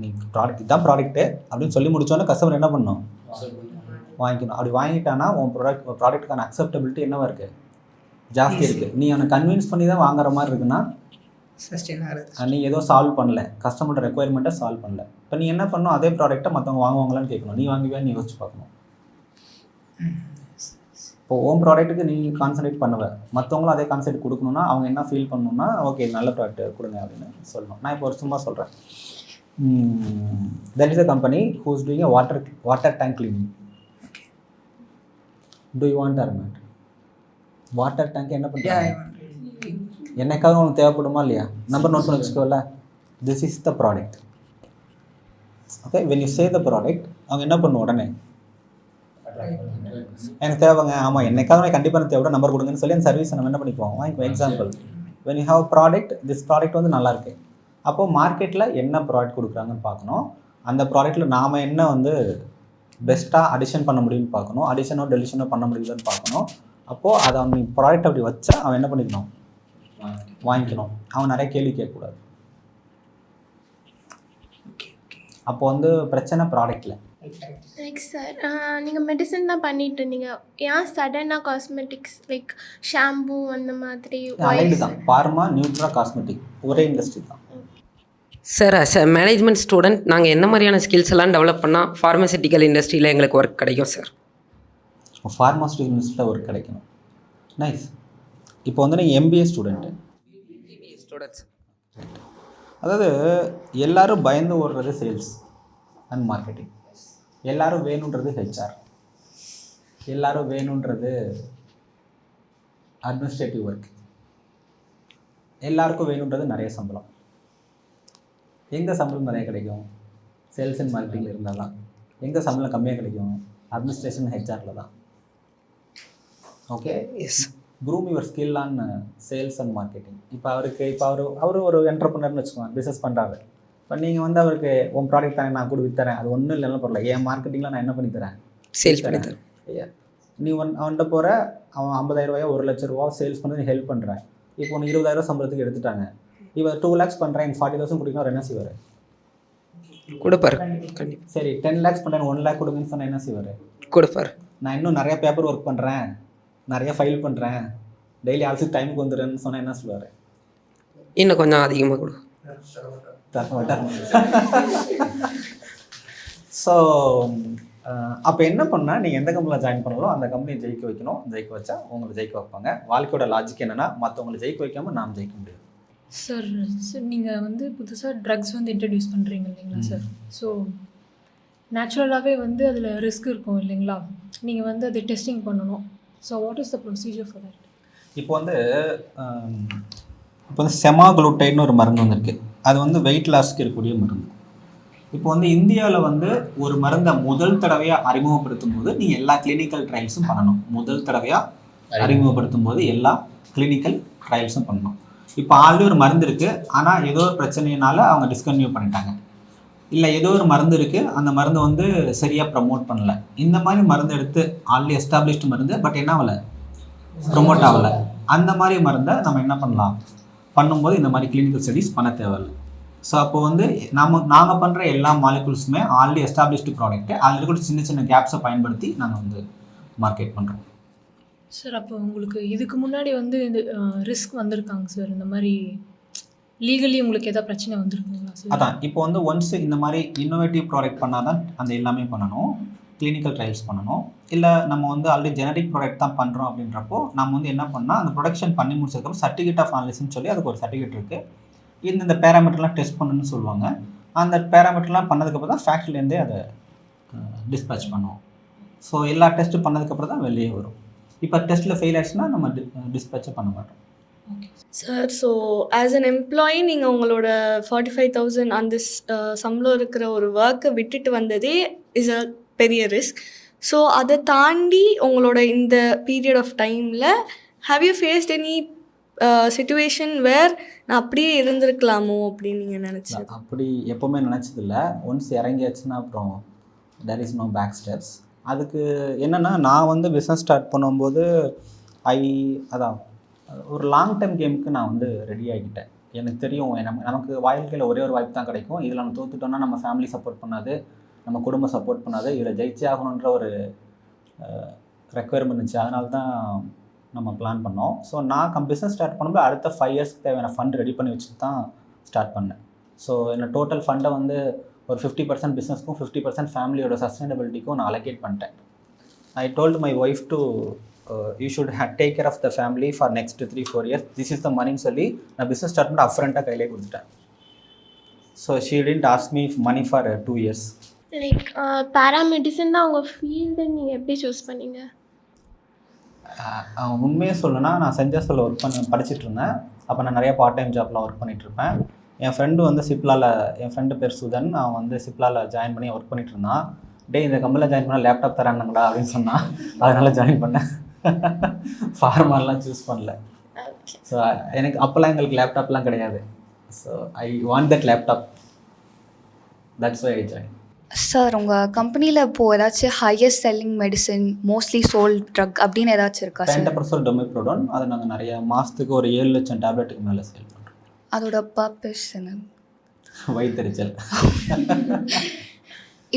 நீ ப்ராடக்ட் இதுதான் ப்ராடக்ட்டு அப்படின்னு சொல்லி முடிச்சோன்னா கஸ்டமர் என்ன பண்ணணும்? வாங்கிக்கணும். அப்படி வாங்கிட்டானா உன் ப்ராடக்ட்டுக்கான அக்செப்டபிலிட்டி என்னவா இருக்குது? ஜாஸ்தி இருக்குது. நீ அவனை கன்வின்ஸ் பண்ணி தான் வாங்குற மாதிரி இருக்குன்னா நீ ஏதோ சால்வ் பண்ணல, கஸ்டமரோட ரெக்குயர்மெண்ட்டை சால்வ் பண்ணல. இப்போ நீ என்ன பண்ணணும்? அதே ப்ராடக்ட்டை மற்றவங்க வாங்குவாங்களான்னு கேட்கணும். நீ வாங்குவியா நீ யோசிச்சு பார்க்கணும். இப்போ ஓன் ப்ராடக்ட்டுக்கு நீ கான்சன்ட்ரேட் பண்ணுவேன், மற்றவங்களும் அதே கான்செப்ட் கொடுக்கணுன்னா அவங்க என்ன ஃபீல் பண்ணணும்னா ஓகே நல்ல ப்ராடக்ட் கொடுங்க அப்படின்னு சொல்லணும். நான் இப்போ ஒரு சும்மா சொல்கிறேன். That is a company who is doing a water tank cleaning. Do you want or not? Water tank என்ன பண்ணுறாங்க? என்னைக்காவது உங்களுக்கு தேவைப்படுமா இல்லையா? நம்பர் நோட் பண்ணி வச்சுக்கோல. This is the product. Okay. When you say the product அவங்க என்ன பண்ணுவோம்? உடனே எனக்கு தேவைங்க, ஆமாம் என்னைக்காவது எனக்கு கண்டிப்பாக எனக்கு தேவை, நம்பர் கொடுங்கன்னு சொல்லி அந்த சர்வீஸ் நம்ம என்ன பண்ணிக்குவோம், வாங்கிக்குவோம். Example, when you have product, this product வந்து நல்லாயிருக்கு. அப்போது மார்க்கெட்டில் என்ன ப்ராடக்ட் கொடுக்குறாங்கன்னு பார்க்கணும். அந்த ப்ராடக்ட்டில் நாம் என்ன வந்து பெஸ்ட்டாக அடிஷன் பண்ண முடியும்னு பார்க்கணும். அடிஷனோ டெலிஷனோ பண்ண முடியுதுன்னு பார்க்கணும். அப்போது அதை அவன் ப்ராடக்ட் அப்படி வச்சா அவன் என்ன பண்ணிக்கணும்? வாங்கிக்கணும். அவன் நிறைய கேள்வி கேட்கக்கூடாது. அப்போ வந்து பிரச்சனை ப்ராடக்டில். லைக் சார், நீங்கள் மெடிசன் தான் பண்ணிட்டு இருந்தீங்க, ஏன் சடனாக காஸ்மெட்டிக்ஸ் லைக் ஷாம்பூ அந்த மாதிரி? அலைடு தான், பார்மா நியூட்ரா காஸ்மெட்டிக் ஒரே இண்டஸ்ட்ரி தான். Sir as a management student நாங்கள் என்ன மாதிரியான ஸ்கில்ஸ் எல்லாம் டெவலப் பண்ணால் ஃபார்மசிட்டிக்கல் இண்டஸ்ட்ரியில் எங்களுக்கு ஒர்க் கிடைக்கும் சார்? ஃபார்மாசிட்டிக்கல் இண்டஸ்ட்ரியில் ஒர்க் கிடைக்கணும். நைஸ். இப்போ வந்து நீங்கள் எம்பிஏ ஸ்டூடெண்ட்டு. ஸ்டூடெண்ட்ஸ் அதாவது எல்லோரும் பயந்து ஓடுறது சேல்ஸ் அண்ட் மார்க்கெட்டிங். எல்லோரும் வேணுன்றது ஹெச்ஆர். எல்லோரும் வேணுன்றது அட்மினிஸ்ட்ரேட்டிவ் ஒர்க். எல்லாருக்கும் வேணுன்றது நிறைய சம்பளம். எங்கே சம்பளம் நிறைய கிடைக்கும்? சேல்ஸ் அண்ட் மார்க்கெட்டிங்கில் இருந்தால் தான். எங்கே சம்பளம் கம்மியாக கிடைக்கும்? அட்மினிஸ்ட்ரேஷன் ஹெச்ஆரில் தான். Okay. Yes. Groom your skill on sales and marketing. இப்போ அவர் ஒரு என்டர்ப்ரனர்னு வச்சுக்கோங்க, பிஸ்னஸ் பண்ணுறாரு. இப்போ நீங்கள் வந்து அவருக்கு உன் ப்ராடக்ட் தானே நான் கூட விற்றுறேன், அது ஒன்றும் இல்லைன்னு போடல, என் மார்க்கெட்டிங்கில் நான் என்ன பண்ணி தரேன்? சேல்ஸ் பண்ணி தரேன். நீ அவன்கிட்ட போகிற, அவன் 50,000 ரூபாயோ 1,00,000 ரூபா சேல்ஸ் பண்ணி ஹெல்ப் பண்ணுறேன். இப்போ உனக்கு 20,000 சம்பளத்துக்கு எடுத்துட்டாங்க. இவன் 2 lakhs பண்ணுறேன், எனக்கு 40,000 கொடுக்கணும், என்ன செய்வார்? கொடுப்பார். கண்டிப்பாக. சரி 10 lakhs பண்ணுறேன், 1 lakh கொடுங்கன்னு சொன்னால் என்ன செய்வார்? கொடுப்பார். நான் இன்னும் நிறைய பேப்பர் ஒர்க் பண்ணுறேன், நிறைய ஃபைல் பண்ணுறேன், டெய்லி ஆல்சி டைமுக்கு வந்துடுறேன்னு சொன்னால் என்ன சொல்லுவார்? இன்னும் கொஞ்சம் அதிகமாக கொடு. ஸோ அப்போ என்ன பண்ணால் நீங்கள் எந்த கம்பெனியில் ஜாயின் பண்ணாலும் அந்த கம்பெனியை ஜெயிக்க வைக்கணும். ஜெயிக்க வச்சா உங்களை ஜெயிக்க வைப்பாங்க. வாழ்க்கையோட லாஜிக் என்னென்னா மற்றவங்களை ஜெயிக்க வைக்காமல் நாம் ஜெயிக்க முடியாது. சார் நீங்கள் வந்து புதுசாக ட்ரக்ஸ் வந்து இன்ட்ரடியூஸ் பண்ணுறீங்க இல்லைங்களா சார்? ஸோ நேச்சுரலாகவே வந்து அதில் ரிஸ்க் இருக்கும் இல்லைங்களா? நீங்கள் வந்து அதை டெஸ்டிங் பண்ணணும். So what is the procedure for that? இப்போ வந்து செமாக்ளூட்டைட்னு ஒரு மருந்து வந்திருக்கு. அது வந்து வெயிட் லாஸ்க்கு இருக்கக்கூடிய மருந்து. இப்போ வந்து இந்தியாவில் வந்து ஒரு மருந்தை முதல் தடவையாக அறிமுகப்படுத்தும் போது நீங்கள் எல்லா கிளினிக்கல் ட்ரையல்ஸும் பண்ணணும். முதல் தடவையாக அறிமுகப்படுத்தும் போது எல்லா கிளினிக்கல் ட்ரையல்ஸும் பண்ணணும். இப்போ ஆல்ரெடி ஒரு மருந்து இருக்குது, ஆனால் ஏதோ ஒரு பிரச்சனையினால அவங்க டிஸ்கன்டினியூ பண்ணிட்டாங்க. இல்லை ஏதோ ஒரு மருந்து இருக்குது, அந்த மருந்து வந்து சரியாக ப்ரமோட் பண்ணலை. இந்த மாதிரி மருந்து எடுத்து ஆல்ரெடி எஸ்டாப்ளிஷ்டு மருந்து பட் என்ன ஆகலை, ப்ரமோட் ஆகலை. அந்த மாதிரி மருந்தை நம்ம என்ன பண்ணலாம் பண்ணும்போது இந்த மாதிரி கிளினிக்கல் ஸ்டடீஸ் பண்ண தேவையில்லை. ஸோ அப்போ வந்து நாங்கள் பண்ணுற எல்லா மாலிகுல்ஸுமே ஆல்ரெடி எஸ்டாப்ளிஷ்டு ப்ராடக்ட்டு, அதில் இருக்கிற சின்ன சின்ன கேப்ஸை பயன்படுத்தி நாங்கள் வந்து மார்க்கெட் பண்ணுறோம். சார் அப்போ உங்களுக்கு இதுக்கு முன்னாடி வந்து இந்த ரிஸ்க் வந்திருக்காங்க சார்? இந்த மாதிரி லீகலி உங்களுக்கு எதாவது பிரச்சனை வந்திருக்குங்களா சார்? அதான் இப்போ வந்து ஒன்ஸ் இந்த மாதிரி இன்னோவேட்டிவ் ப்ராடக்ட் பண்ணால் தான் அந்த எல்லாமே பண்ணணும். கிளினிக்கல் ட்ரையல்ஸ் பண்ணணும். இல்லை நம்ம வந்து ஆல்ரெடி ஜெனரிக் ப்ராடக்ட் தான் பண்ணுறோம் அப்படின்றப்போ நம்ம வந்து என்ன பண்ணால் அந்த ப்ரொடக்ஷன் பண்ணி முடிச்சதுக்கப்புறம் சர்டிஃபிகேட் ஆஃப் அனாலிசிஸ்னு சொல்லி அதுக்கு ஒரு சர்டிஃபிகேட் இருக்குது. இந்த பேராமீட்டர்லாம் டெஸ்ட் பண்ணணும்னு சொல்லுவாங்க. அந்த பேராமீட்டர்லாம் பண்ணதுக்கப்புறம் தான் ஃபேக்ட்ரிலேருந்தே அதை டிஸ்பேச் பண்ணுவோம். ஸோ எல்லா டெஸ்ட்டும் பண்ணதுக்கப்புறம் தான் வெளியே வரும். இப்போ டெஸ்ட்டில் ஃபெயில் ஆச்சுன்னா நம்ம டிஸ்பேச்சை பண்ண மாட்டோம். Sir, so as an employee நீங்கள் உங்களோட 45,000 அந்த சம்பளம் இருக்கிற ஒரு ஒர்க்கை விட்டுட்டு வந்ததே இஸ் அ பெரிய ரிஸ்க். ஸோ அதை தாண்டி உங்களோட இந்த பீரியட் ஆஃப் டைமில் have you faced any situation where நான் அப்படியே இருந்திருக்கலாமோ அப்படின்னு நீங்கள் நினச்சது? அப்படி எப்போவுமே நினச்சதில்ல. ஒன்ஸ் இறங்கியாச்சுன்னா அப்புறம் there is no back steps. அதுக்கு என்னென்னா, நான் வந்து பிஸ்னஸ் ஸ்டார்ட் பண்ணும்போது அதான் ஒரு லாங் டைம் கேமுக்கு நான் வந்து ரெடி ஆகிக்கிட்டேன். எனக்கு தெரியும் நமக்கு வாழ்க்கையில் ஒரே ஒரு வாய்ப்பு தான் கிடைக்கும். இதில் நம்ம தோற்றுட்டோம்னா நம்ம ஃபேமிலி சப்போர்ட் பண்ணாது, நம்ம குடும்பம் சப்போர்ட் பண்ணாது. இதில் ஜெயிச்சே ஆகணுன்ற ஒரு ரெக்குயர்மெண்ட் இருந்துச்சு. அதனால தான் நம்ம பிளான் பண்ணோம். ஸோ நான் பிஸ்னஸ் ஸ்டார்ட் பண்ணும்போது அடுத்த 5 இயர்ஸ்க்கு தேவையான ஃபண்ட் ரெடி பண்ணி வச்சுட்டு தான் ஸ்டார்ட் பண்ணேன். ஸோ என்னோட டோட்டல் ஃபண்டை வந்து ஒரு 50% பிஸ்னஸ்க்கும் 50% ஃபேமிலியோட சஸ்டைனபிலிட்டிக்கும் நான் அலோகேட் பண்ணிட்டேன். I told my wife to you should take care of the family for next 3-4 years. This is the மணின்னு சொல்லி நான் பிஸ்னஸ் ஸ்டார்ட் பண்ணி அப்ஃப்ரண்ட்டாக கையிலே கொடுத்துட்டேன். So she didn't ask me money for 2 years. Like paramedicine தான் உங்கள் ஃபீல்டு, நீங்கள் எப்படி சூஸ் பண்ணீங்க? உண்மையாக சொல்லணும்னா நான் சென்ஜாஸில் படிச்சுட்டு இருந்தேன். அப்போ நான் நிறையா பார்ட் டைம் ஜாப்லாம் ஒர்க் பண்ணிகிட்ருப்பேன். என் ஃப்ரெண்டு வந்து என் ஃப்ரெண்டு பேர் சுதன், அவன் வந்து சிப்லாவில் ஜாயின் பண்ணி ஒர்க் பண்ணிகிட்டு இருந்தான். இந்த கம்பெனியில் ஜாயின் பண்ணால் லேப்டாப் தரானுங்களா அப்படின்னு சொன்னான். அதனால் ஜாயின் பண்ணேன். ஃபார்மாலாம் சூஸ் பண்ணல. ஸோ எனக்கு அப்போல்லாம் எங்களுக்கு லேப்டாப்லாம் கிடையாது. So I want that laptop, that's why I join. Sir, உங்கள் கம்பெனியில் இப்போது ஏதாச்சும் highest selling medicine, mostly sold drug அப்படின்னு ஏதாச்சும் இருக்கா சார்? பென்டப்ரசோல் டொமிப்ரோடோன். அதை நாங்கள் நிறையா மாதத்துக்கு ஒரு 7 லட்சம் டேப்லெட்டுக்கு மேலே சேல் பண்ணுறோம். அதோட பர்பஸ் என்ன? வயிற்றுச்சல்.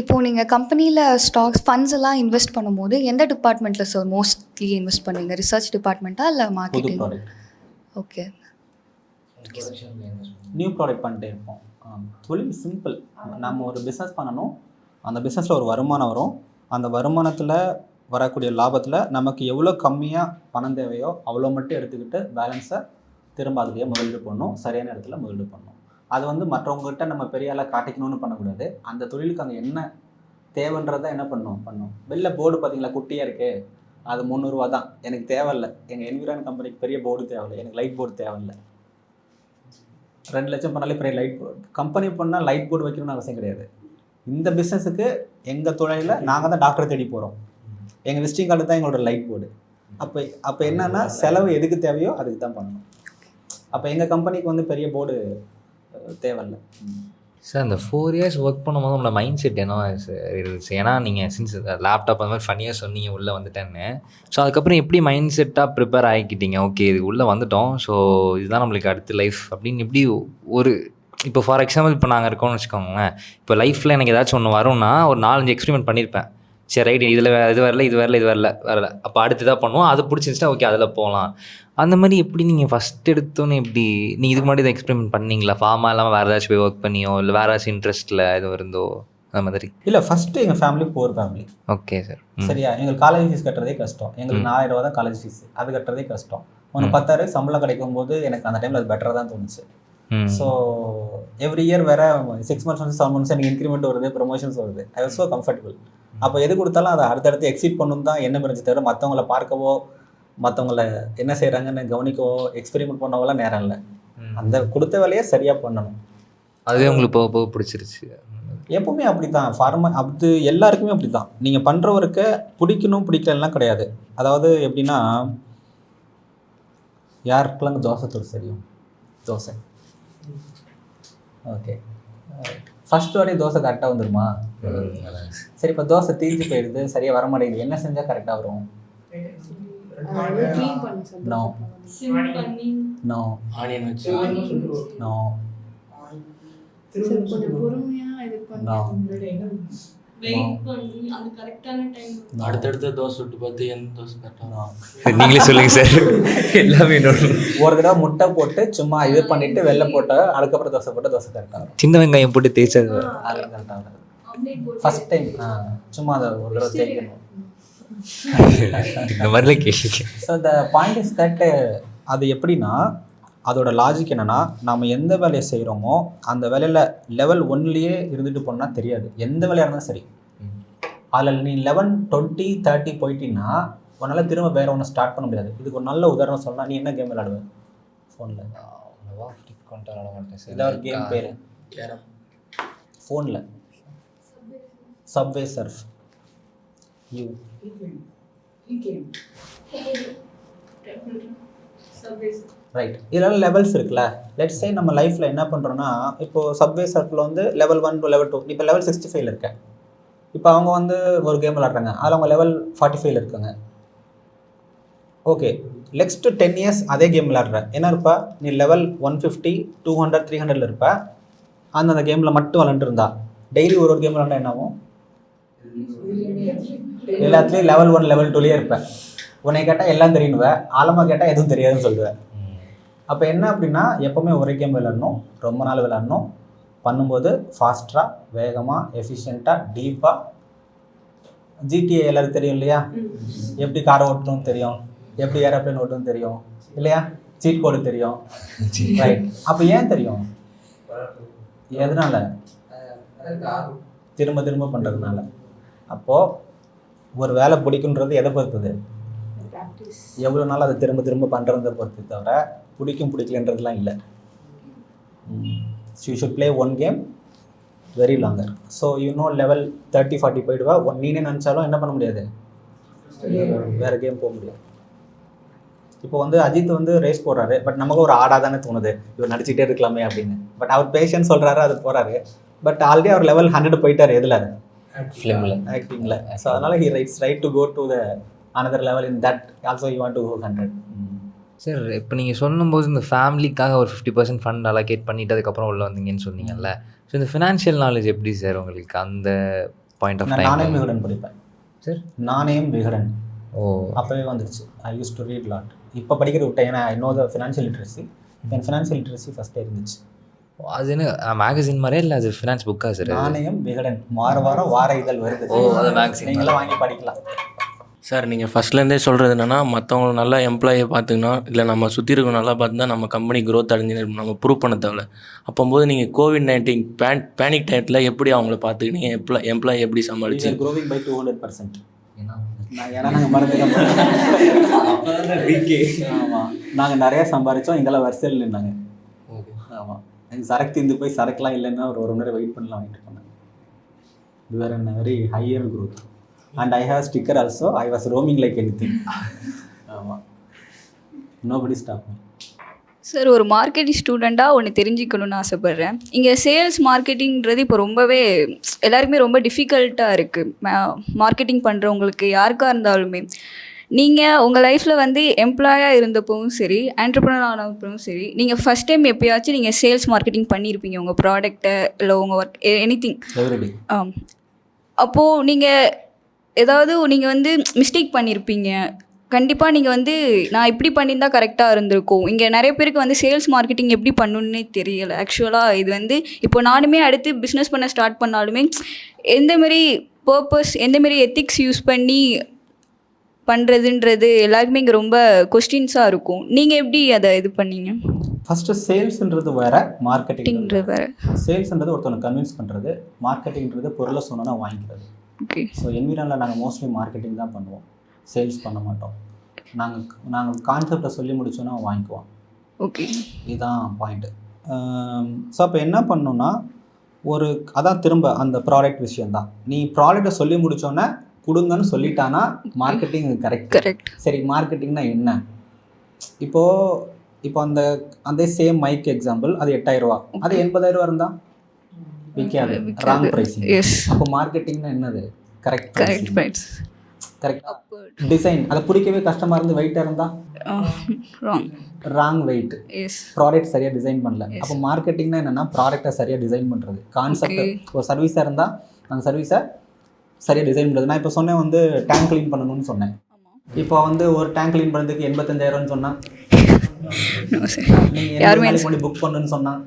இப்போது நீங்கள் கம்பெனியில் ஸ்டாக்ஸ் ஃபண்ட்ஸ் எல்லாம் இன்வெஸ்ட் பண்ணும்போது எந்த டிபார்ட்மெண்ட்டில் சார் மோஸ்ட்லி இன்வெஸ்ட் பண்ணுவீங்க? ரிசர்ச் டிபார்ட்மெண்ட்டா இல்லை marketing? Product. Okay. New product பண்ணிட்டே இருப்போம். தொழில் சிம்பிள். நம்ம ஒரு பிஸ்னஸ் பண்ணணும், அந்த பிஸ்னஸில் ஒரு வருமானம் வரும். அந்த வருமானத்தில் வரக்கூடிய லாபத்தில் நமக்கு எவ்வளோ கம்மியாக பணம் தேவையோ அவ்வளோ மட்டும் எடுத்துக்கிட்டு பேலன்ஸை திரும்ப அதுலேயே முதலீடு பண்ணணும், சரியான இடத்துல முதலீடு பண்ணணும். அது வந்து மற்றவங்ககிட்ட நம்ம பெரிய ஆளாக காட்டிக்கணும்னு பண்ணக்கூடாது. அந்த தொழிலுக்கு அங்கே என்ன தேவைன்றதை என்ன பண்ணணும். வெளில போர்டு பார்த்தீங்களா குட்டியாக இருக்குது, அது 300 ரூபா தான். எனக்கு தேவையில்லை. எங்கள் என்விரான் கம்பெனிக்கு பெரிய போர்டு தேவையில்லை, எனக்கு லைட் போர்டு தேவையில்லை. 2 லட்சம் பண்ணாலே பெரிய லைட் போர்டு. கம்பெனி பண்ணால் லைட் போர்டு வைக்கணும்னு அவசியம் கிடையாது. இந்த பிஸ்னஸுக்கு எங்கள் தொழிலில் நாங்கள் தான் டாக்டர் தேடி போகிறோம். எங்கள் விசிட்டிங் கார்டு தான் எங்களோட லைட் போர்டு. அப்போ என்னென்னா செலவு எதுக்கு தேவையோ அதுக்கு தான் பண்ணணும். அப்போ எங்கள் கம்பெனிக்கு வந்து பெரிய போர்டு தேவையில்லை. சார், அந்த 4 இயர்ஸ் ஒர்க் பண்ணும்போது உங்களோட மைண்ட் செட் என்னவா இருந்துச்சு? ஏன்னா நீங்கள் சின்ஸ் லேப்டாப் அந்த மாதிரி ஃபன்னியாக சொன்னீங்க உள்ளே வந்துட்டேன்னு. ஸோ அதுக்கப்புறம் எப்படி மைண்ட் செட்டாக ப்ரிப்பேர் ஆகிக்கிட்டீங்க? ஓகே, இது உள்ளே வந்துட்டோம், ஸோ இதுதான் நம்மளுக்கு அடுத்த லைஃப் அப்படின்னு எப்படி ஒரு இப்போ ஃபார் எக்ஸாம்பிள் இப்போ நாங்கள் இருக்கோம்னு வச்சுக்கோங்களேன். இப்போ லைஃப்பில் எனக்கு ஏதாச்சும் ஒன்று வரும்னா ஒரு 4-5 எக்ஸ்பெரிமெண்ட் பண்ணியிருப்பேன். சரி ரைட், இது வரல, அப்போ அடுத்து இதாக பண்ணுவோம், அது பிடிச்சிருந்துச்சுன்னா ஓகே அதில் போகலாம். அந்த மாதிரி எப்படி நீங்கள் ஃபஸ்ட் எடுத்தோன்னே எப்படி நீங்கள் இதுக்கு முன்னாடி இதை எக்ஸ்பெரிமெண்ட் பண்ணீங்களா? ஃபார்மா இல்லாமல் வேறு ஏதாச்சும் போய் ஒர்க் பண்ணியோ இல்லை வேறு ஏதாச்சும் இன்ட்ரெஸ்ட்டில் எதுவும் இருந்தோ அந்த மாதிரி? இல்லை, ஃபஸ்ட்டு எங்கள் family poor family. Okay sir. சரியா, எங்களுக்கு காலேஜ் ஃபீஸ் கட்டுறதே கஷ்டம். எங்களுக்கு 4000 ரூபா தான் காலேஜ் ஃபீஸ், அது கட்டுறதே கஷ்டம். 10,000 சம்பளம் கிடைக்கும் போது எனக்கு அந்த டைமில் அது பெட்டராக தான் தோணுச்சு. ஸோ எவ்ரி இயர் வேறு 6 months 7 months எனக்கு இன்க்ரிமெண்ட் வருது, ப்ரொமோஷன்ஸ் வருது. I was so comfortable. அப்போ எது கொடுத்தாலும் அதை அடுத்தடுத்து எக்ஸீட் பண்ணணும் தான் என்ன இருந்துச்சு தவிர மற்றவங்கள பார்க்கவோ மற்றவங்கள என்ன செய்கிறாங்கன்னு கவனிக்கவோ எக்ஸ்பெரிமெண்ட் பண்ணவோலாம் நேரம் இல்லை. அந்த கொடுத்த வேலையை சரியாக பண்ணணும். அதுவே உங்களுக்கு போக பிடிச்சிருச்சு? எப்பவுமே அப்படி தான். அது எல்லாருக்குமே அப்படி தான். நீங்கள் பண்ணுறவருக்கு பிடிக்கணும் பிடிக்கலலாம் கிடையாது. அதாவது எப்படின்னா, யாருக்கெல்லாம் தோசை தொழில் தெரியும்? தோசை ஓகே, ஃபஸ்ட் வாட்டி தோசை கரெக்டாக வந்துடுமா? சரி, இப்போ தோசை தீஞ்சு போயிடுது, சரியாக வர மாட்டேங்குது, என்ன செஞ்சால் கரெக்டாக வரும்? நோ நோ ஆனியன் வச்சு நோ நோ அடுத்தடுத்த தோசை விட்டு பார்த்து எந்த தோசை கரெக்டாக நீங்களே சொல்லுங்கள் சார். எல்லாமே ஒரு தடவை முட்டை போட்டு சும்மா இது பண்ணிட்டு வெள்ளை போட்ட அதுக்கப்புறம் தோசை போட்டு தோசை கரெக்டாக வரும். சின்ன வெங்காயம் போட்டு தேய்ச்சது அது கரெக்டாக வரும். ஃபஸ்ட் டைம் சும்மா அதை ஒரு தடவை தேய்க்கணும். இந்த மாதிரிலாம் கேள்வி. So the point is that அது எப்படின்னா அதோட லாஜிக் என்னென்னா நம்ம எந்த வேலையை செய்கிறோமோ அந்த வேலையில் லெவல் 1லேயே இருந்துட்டு போனால் தெரியாது. எந்த வேலையாக இருந்தாலும் சரி, அதில் நீ 11, 20, 30 போயிட்டீங்கன்னா உன்னால் திரும்ப வேறு ஒன்று ஸ்டார்ட் பண்ண முடியாது. இதுக்கு ஒரு நல்ல உதாரணம் சொன்னால், நீ என்ன கேம் விளையாடுவேன் ஃபோனில்? இதான் ஒரு கேம் பேர். ஃபோனில் சப்வே சர்ஃப். ரைட். இதெல்லாம் லெவல்ஸ் இருக்குல்ல. லெட்ஸ் சே நம்ம லைஃப்பில் என்ன பண்ணுறோன்னா, இப்போது சப்வே சர்ஃபில் வந்து லெவல் 1 to level 2, இப்போ லெவல் 65 இருக்கேன். இப்போ அவங்க வந்து ஒரு கேம் விளாட்றாங்க, அதில் அவங்க லெவல் 45 இருக்காங்க. ஓகே, நெக்ஸ்ட்டு 10 years அதே கேம் விளாட்ற என்ன இருப்பா, நீ லெவல் 150, 200, 300 இருப்ப. அந்த கேமில் மட்டும் விளாண்டுருந்தா டெய்லி ஒரு கேம் விளாண்டா என்ன ஆகும்? எல்லாத்துலேயும் லெவல் 1, லெவல் 2லேயே இருப்பேன். உன்னை கேட்டால் எல்லாம் தெரியுனுவேன், ஆழமாக கேட்டால் எதுவும் தெரியாதுன்னு சொல்லுவேன். அப்போ என்ன அப்படின்னா, எப்போவுமே ஒரே கேம் விளாடணும், ரொம்ப நாள் விளாடணும். பண்ணும்போது ஃபாஸ்ட்டாக, வேகமாக, எஃபிஷியண்ட்டாக, டீப்பாக. ஜிடிஏ எல்லாருக்கும் தெரியும் இல்லையா? எப்படி காரை ஓட்டணும்னு தெரியும், எப்படி ஏரோப்ளேன் ஓட்டணும்னு தெரியும் இல்லையா? சீட் கோடு தெரியும். ரைட். அப்போ ஏன் தெரியும்? எதனால? திரும்ப திரும்ப பண்ணுறதுனால. அப்போது ஒரு வேலை பிடிக்குன்றது எதை பொறுத்தது? எவ்வளோ நாள் அதை திரும்ப திரும்ப பண்ணுறதை பொறுத்து, தவிர பிடிக்கும் பிடிக்கலன்றதுலாம் இல்லை. You should play one game very longer. So level 30, 40 போயிடுவா. நீனே நினச்சாலும் என்ன பண்ண முடியாது, வேறு கேம் போக முடியாது. இப்போ வந்து அஜித் வந்து ரேஸ் போடுறாரு, பட் நமக்கு ஒரு ஆடாக தானே தோணுது, இவர் நடிச்சுட்டே இருக்கலாமே அப்படின்னு. பட் அவர் பேஷன்ஸ் சொல்கிறாரு, அது போகிறாரு. பட் ஆல்ரெடி அவர் லெவல் 100 போயிட்டார். எதில்? ஃபிலிமில், ஆக்டிங்கில். ஸோ அதனால் he right to go to the another level in that also you want to go 100. Sir, இப்போ நீங்கள் சொல்லும்போது இந்த ஃபேமிலிக்காக ஒரு 50% ஃபண்ட் அலோகேட் பண்ணிவிட்டு அதுக்கப்புறம் உள்ள வந்தீங்கன்னு சொன்னீங்கல்ல. ஸோ இந்த ஃபினான்ஷியல் நாலேஜ் எப்படி சார் உங்களுக்கு அந்த பாயிண்ட் ஆஃப் டைம்? நாணயம் விகடன் படிப்பேன் சார். நாணயம் விகடன் ஓ, அப்போவே வந்துருச்சு. ஐ யூஸ் டு ரீட் லாட். இப்போ படிக்கிற விட்டேன், ஏன்னா I know the financial literacy. N financial literacy ஃபஸ்ட்டே இருந்துச்சு. அது என்ன மேகசின் மாதிரியே இல்லை, அது ஃபினான்ஸ் புக்கா சார்? நாணயம் விகடன் வார இதழ் வருது. ஓ, அது மேகசின். நீங்களாம் வாங்கி படிக்கலாம் சார். நீங்கள் ஃபஸ்ட்லேருந்தே சொல்கிறது என்னென்னா, மற்றவங்க நல்லா எம்ப்ளாயை பார்த்துக்கணும், இல்லை நம்ம சுற்றி இருக்கணும் நல்லா பார்த்துனா நம்ம கம்பெனி க்ரோத் அடைஞ்சுன்னு நம்ம ப்ரூவ் பண்ண தேவை. அப்போது நீங்கள் COVID-19 பேனிக் டயத்தில் எப்படி அவங்கள பார்த்துக்கினீங்க, எம்ப்ளாயி எப்படி சமாளிச்சு? Growing by 200%. ஏன்னா நாங்கள் மருந்து ஆமாம், நாங்கள் நிறையா சம்பாதிச்சோம். எங்கெல்லாம் வரிசையில் நின்னாங்க. ஆமாம், எனக்கு சரக்கு தீர்ந்து போய் சரக்குலாம் இல்லைன்னா ஒரு மணி நேரம் வெயிட் பண்ணலாம் வாங்கிட்டு போனாங்க. இது வேறு என்ன very higher growth. And I have sticker also. I was roaming like anything. ஆமாம், நோபடி ஸ்டாப் மீ. சார், ஒரு மார்க்கெட்டிங் ஸ்டூடெண்ட்டாக ஒன்று தெரிஞ்சுக்கணுன்னு ஆசைப்பட்றேன். இங்கே சேல்ஸ் மார்க்கெட்டிங்கிறது இப்போ ரொம்பவே எல்லாருக்குமே ரொம்ப டிஃபிகல்ட்டாக இருக்குது. மார்க்கெட்டிங் பண்ணுறவங்களுக்கு யாருக்காக இருந்தாலுமே. நீங்கள் உங்கள் லைஃப்பில் வந்து எம்ப்ளாயாக இருந்தப்பவும் சரி, என்டர்ப்ரனர் ஆனப்பவும் சரி, நீங்கள் ஃபஸ்ட் டைம் எப்போயாச்சும் நீங்கள் சேல்ஸ் மார்க்கெட்டிங் பண்ணியிருப்பீங்க உங்கள் ப்ராடக்ட்டை, இல்லை உங்கள் ஒர்க், எனிதிங். அப்போது நீங்கள் ஏதாவது நீங்கள் வந்து மிஸ்டேக் பண்ணியிருப்பீங்க. கண்டிப்பாக நீங்கள் வந்து நான் இப்படி பண்ணியிருந்தா கரெக்டாக இருந்திருக்கும். இங்கே நிறைய பேருக்கு வந்து சேல்ஸ் மார்க்கெட்டிங் எப்படி பண்ணணுன்னே தெரியலை. ஆக்சுவலாக இது வந்து இப்போ நானுமே அடுத்து பிஸ்னஸ் பண்ண ஸ்டார்ட் பண்ணாலுமே எந்தமாரி பர்பஸ், எந்தமாரி எத்திக்ஸ் யூஸ் பண்ணி பண்ணுறதுன்றது எல்லாருக்குமே இங்கே ரொம்ப கொஸ்டின்ஸாக இருக்கும். நீங்கள் எப்படி அதை இது பண்ணீங்க? ஃபஸ்ட்டு சேல்ஸுன்றது வேறு, மார்க்கெட்டிங்கிறது வேறு. சேல்ஸுன்றது ஒருத்தவனை கன்வின்ஸ் பண்ணுறது, மார்க்கெட்டிங்கிறது பொருளை சொன்னோன்னா வாங்கிக்கிறது. ஓகே. ஸோ என்விரானில் நாங்கள் மோஸ்ட்லி மார்க்கெட்டிங் தான் பண்ணுவோம், சேல்ஸ் பண்ண மாட்டோம். நாங்கள் கான்செப்டை சொல்லி முடிச்சோன்னா வாங்கிக்குவோம். ஓகே, இதுதான் பாயிண்ட்டு. ஸோ அப்போ என்ன பண்ணணுன்னா, அதான் திரும்ப அந்த ப்ராடக்ட் விஷயந்தான். நீ ப்ராடக்டை சொல்லி முடித்தோன்னே கொடுங்கன்னு சொல்லிட்டானா மார்க்கெட்டிங் கரெக்ட். சரி, மார்க்கெட்டிங்னா என்ன? இப்போ அந்த சேம் மைக் எக்ஸாம்பிள், அது 8000 ரூபா, அது 80,000 இருந்தால் விற்காது, ராங் ப்ரைஸிங். அப்போ மார்க்கெட்டிங்னா என்னது? Correct price. கரெக்டாக டிசைன், அதை பிடிக்கவே கஷ்டமாக இருந்து வெயிட்டாக இருந்தால் ராங் வெயிட். ப்ராடக்ட் சரியாக டிசைன் பண்ணல. அப்போ மார்க்கெட்டிங்னா என்னென்னா, ப்ராடக்டை சரியாக டிசைன் பண்ணுறது. கான்செப்ட் ஒரு சர்வீஸாக இருந்தால் அந்த சர்வீஸை சரியாக டிசைன் பண்ணுறது. நான் இப்போ சொன்னேன் வந்து டேங்க் க்ளீன் பண்ணணும்னு சொன்னேன். இப்போ வந்து ஒரு டேங்க் க்ளீன் பண்ணுறதுக்கு 85,000 சொன்னால், நீங்கள் யாருமே புக் பண்ணுன்னு சொன்னால்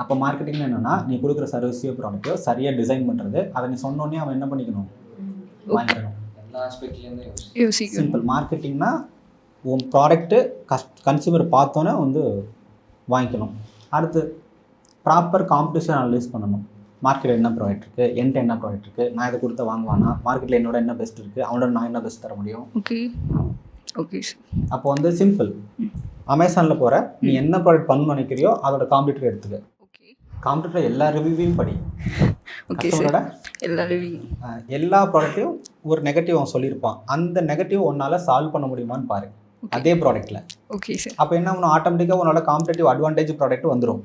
அப்போ மார்க்கெட்டிங் என்னென்னா நீ கொடுக்குற சர்வீஸையோ ப்ராடக்ட்டோ சரியாக டிசைன் பண்ணுறது, அதை நீ சொன்னோடனே அவன் என்ன பண்ணிக்கணும், வாங்கிக்கணும். எல்லா ஆஸ்பெக்ட்லேருந்து யோசிக்கணும். சிம்பிள். மார்க்கெட்டிங்னா உன் ப்ராடக்ட்டு கன்சியூமர் பார்த்தோன்னே வந்து வாங்கிக்கணும். அடுத்து ப்ராப்பர் காம்படிஷன் அனலைஸ் பண்ணணும். மார்க்கெட்டில் என்ன ப்ராடக்ட் இருக்குது, என்கிட்ட என்ன ப்ராடக்ட் இருக்குது, நான் இதை கொடுத்த வாங்குவானா, மார்க்கெட்டில் என்னோட என்ன பெஸ்ட் இருக்குது, அவனோட நான் என்ன பெஸ்ட் தர முடியும். Okay okay sir. அப்போ வந்து சிம்பிள். அமேசானில் போகிற நீ என்ன ப்ராடக்ட் பண்ணணும்னு நினைக்கிறியோ அதோட காம்படிட்டர் எடுத்துக்க. ஓகே காம்படிட்டர் எல்லா ரிவ்யூவையும் படி. Okay sir. எல்லா ப்ராடக்ட்டையும் ஒரு நெகட்டிவ் அவன் சொல்லியிருப்பான். அந்த நெகட்டிவ் உன்னால் சால்வ் பண்ண முடியுமான்னு பாரு அதே ப்ராடக்ட்டில். Okay sir. அப்போ என்ன ஒன்று ஆட்டோமேட்டிக்காக உன்னோட காம்படிட்டிவ் அட்வான்டேஜ் ப்ராடக்ட் வந்துடும்.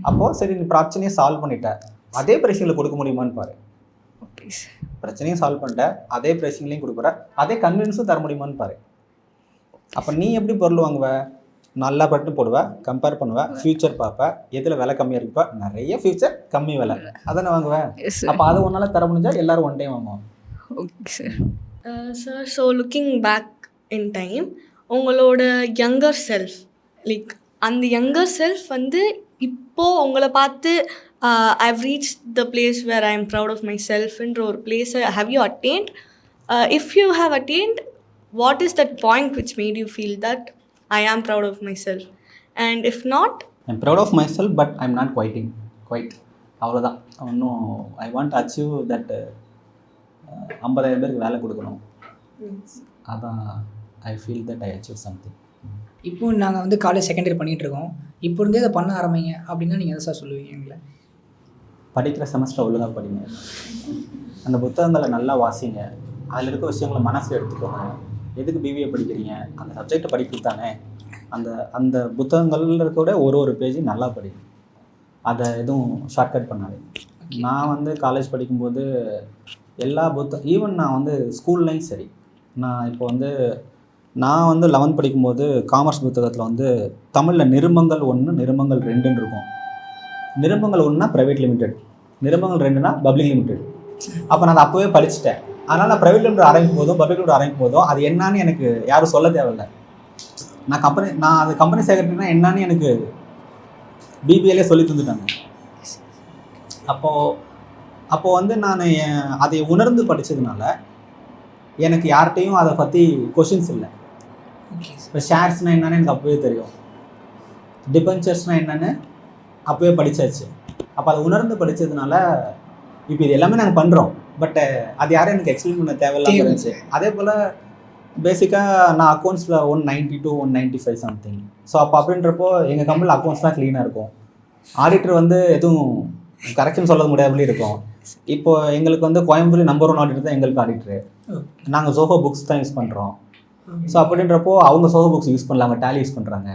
அப்போது சரி நீ பிரச்சனையை சால்வ் பண்ணிட்ட, அதே ப்ரைஸிங்கில் கொடுக்க முடியுமான்னு பாரு. Okay sir. பிரச்சனையும் சால்வ் பண்ணிட்ட, அதே ப்ரைஸிங்லேயும் கொடுக்குற, அதே கன்வீனியன்ஸும் தர முடியுமான்னு பாரு. அப்போ நீ எப்படி பொருள் வாங்குவ, நல்லா பட்டு போடுவேன், கம்பேர் பண்ணுவேன், ஃபியூச்சர் பார்ப்பேன், எதில் விலை கம்மியாக இருக்குப்பா, நிறைய ஃபியூச்சர் கம்மி விலை அதானே வாங்குவேன். அப்போ அதை ஒன்றால் தர முடிஞ்சால் எல்லோரும் ஒன் டைம் வாங்குவோம். Okay sir. Sir, so looking back in time, உங்களோட யங்கர் செல்ஃப், லைக் அந்த யங்கர் செல்ஃப் வந்து இப்போது உங்களை பார்த்து I've reach the place where I am proud of my செல்ஃப்ன்ற ஒரு பிளேஸை have you attained? If you have attained, what is that point which made you feel that I am proud of myself? And if not, I'm proud of myself but I'm not quite அவ்வளோதான். இன்னும் I want achieve that 50,000 பேருக்கு வேலை கொடுக்கணும். அதான் I feel that I achieve something. இப்போ நாங்கள் வந்து college second year பண்ணிகிட்டு இருக்கோம். இப்போ இருந்தே அதை பண்ண ஆரம்பிங்க அப்படின்னா நீங்கள் எதை சார் சொல்லுவீங்க எங்களை? படிக்கிற செமஸ்டர் ஒழுங்காக படிங்க, அந்த புத்தகங்களை நல்லா வாசிங்க, அதில் இருக்க விஷயங்களை மனசில் எடுத்துக்கோங்க. எதுக்கு பிபிஏ படிக்கிறீங்க, அந்த சப்ஜெக்டை படிக்கிறது தானே. அந்த புத்தகங்களில் கூட ஒரு பேஜ் நல்லா படிங்க, அதை எதுவும் ஷார்ட்கட் பண்ணாது. நான் வந்து காலேஜ் படிக்கும்போது எல்லா ஈவன் நான் வந்து ஸ்கூல்லையும் சரி, நான் இப்போ வந்து நான் வந்து 11th படிக்கும்போது காமர்ஸ் புத்தகத்தில் வந்து தமிழில் நிருபங்கள் 1 நிருபங்கள் 2ன்னு இருக்கும். நிருபங்கள் 1னா ப்ரைவேட் லிமிடெட், நிருபங்கள் 2னா பப்ளிக் லிமிடெட். அப்போ நான் அதை அப்போவே படிச்சுட்டேன். அதனால் நான் ப்ரைவேட் லிமிடெட் ஆரம்பிக்கும் போதும் பப்ளிக் லிமிடெட் ஆரம்பிக்கும் போதும் அது என்னான்னு எனக்கு யாரும் சொல்ல தேவையில்லை. நான் அது கம்பெனி செக்ரட்டரினா என்னான்னு எனக்கு பிபிஏலே சொல்லி தந்துட்டாங்க. அப்போது வந்து நான் அதை உணர்ந்து படித்ததுனால எனக்கு யார்கிட்டையும் அதை பற்றி கொஷின்ஸ் இல்லை. இப்போ ஷேர்ஸ்னால் என்னன்னு எனக்கு அப்போவே தெரியும், டிபென்ச்சர்ஸ்னால் என்னென்னு அப்போவே படித்தாச்சு. அப்போ அதை உணர்ந்து படித்ததுனால இப்போ இது எல்லாமே நாங்கள் பண்ணுறோம். பட் அது யாரும் எனக்கு எக்ஸ்பிளைன் பண்ண தேவையில்லாமல் இருந்துச்சு. அதே போல் பேசிக்காக நான் அக்கௌண்ட்ஸில் 192 195 சம்திங். ஸோ அப்படின்றப்போ எங்கள் கம்பெனியில் அக்கௌண்ட்ஸ் தான் க்ளீனாக இருக்கும். ஆடிட்டர் வந்து எதுவும் கரெக்ஷன் சொல்ல முடியாமலே இருக்கும். இப்போ எங்களுக்கு வந்து கோயம்புத்தூர் நம்பர் 1 ஆடிட்டர் தான் எங்களுக்கு ஆடிட்டரு. நாங்கள் ஜோஹோ புக்ஸ் தான் யூஸ் பண்ணுறோம். ஸோ அப்படின்றப்போ அவங்க ஜோஹோ புக்ஸ் யூஸ் பண்ணலாங்க, டேலி யூஸ் பண்ணுறாங்க.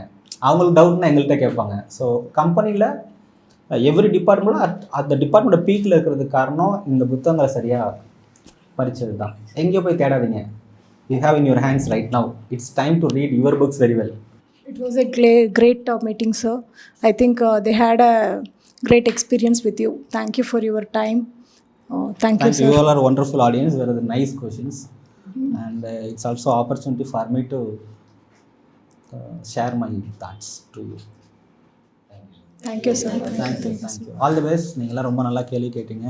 அவங்களுக்கு டவுட்னா எங்கள்கிட்ட கேட்பாங்க. ஸோ கம்பெனியில் எவ்ரி டிபார்ட்மெண்ட்டும் அந்த டிபார்ட்மெண்ட் பீக்கில் இருக்கிறதுக்கு காரணம் இந்த புத்தகங்களை சரியாக படித்தது தான். எங்கேயோ போய் தேடாதீங்க. You have in your hands right now. It's time to read your books very well. It was a great meeting, sir. I think they had a great experience with you. Thank you for your time. Thank you, sir. You all are wonderful audience. There are nice questions. And it's also opportunity for me to share my thoughts to you. Thank you, sir. Thank you. All the best. நீங்களாம் ரொம்ப நல்லா கேள்வி கேட்டீங்க.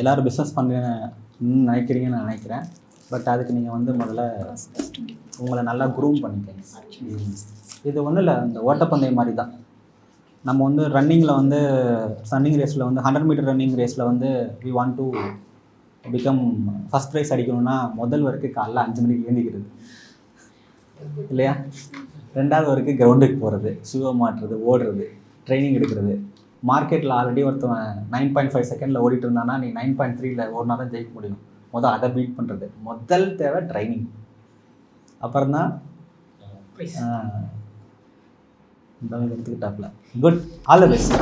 எல்லோரும் business பண்ணுறேன்னு நினைக்கிறீங்கன்னு நான் நினைக்கிறேன். பட் அதுக்கு நீங்கள் வந்து முதல்ல உங்களை நல்லா க்ரூம் பண்ணிக்கங்க. இது ஒன்றும் இல்லை, இந்த ஓட்டப்பந்தயம் மாதிரி தான். நம்ம வந்து ரன்னிங்கில் வந்து ரன்னிங் ரேஸில் வந்து 100 மீட்டர் ரன்னிங் ரேஸில் வந்து we want to become first prize அடிக்கணும்னா முதல் வரைக்கும் காலைல 5 மணிக்கு எழுந்திக்கிறது இல்லையா, 2வது வரைக்கும் கிரவுண்டுக்கு போகிறது, ஷூவை மாட்டுறது, ஓடுறது, ட்ரைனிங் எடுக்கிறது. மார்க்கெட்டில் ஆல்ரெடி ஒருத்தவன் 9.5 செகண்டில் ஓடிட்டு இருந்தானா நீ 9.3ல் ஓடினா தான் ஜெயிக்க முடியும். அதை பீட் பண்ணுறது முதல் தேவை ட்ரைனிங். அப்புறம் தான் இந்த எடுத்துக்கிட்டாப்புல. Good, all the best.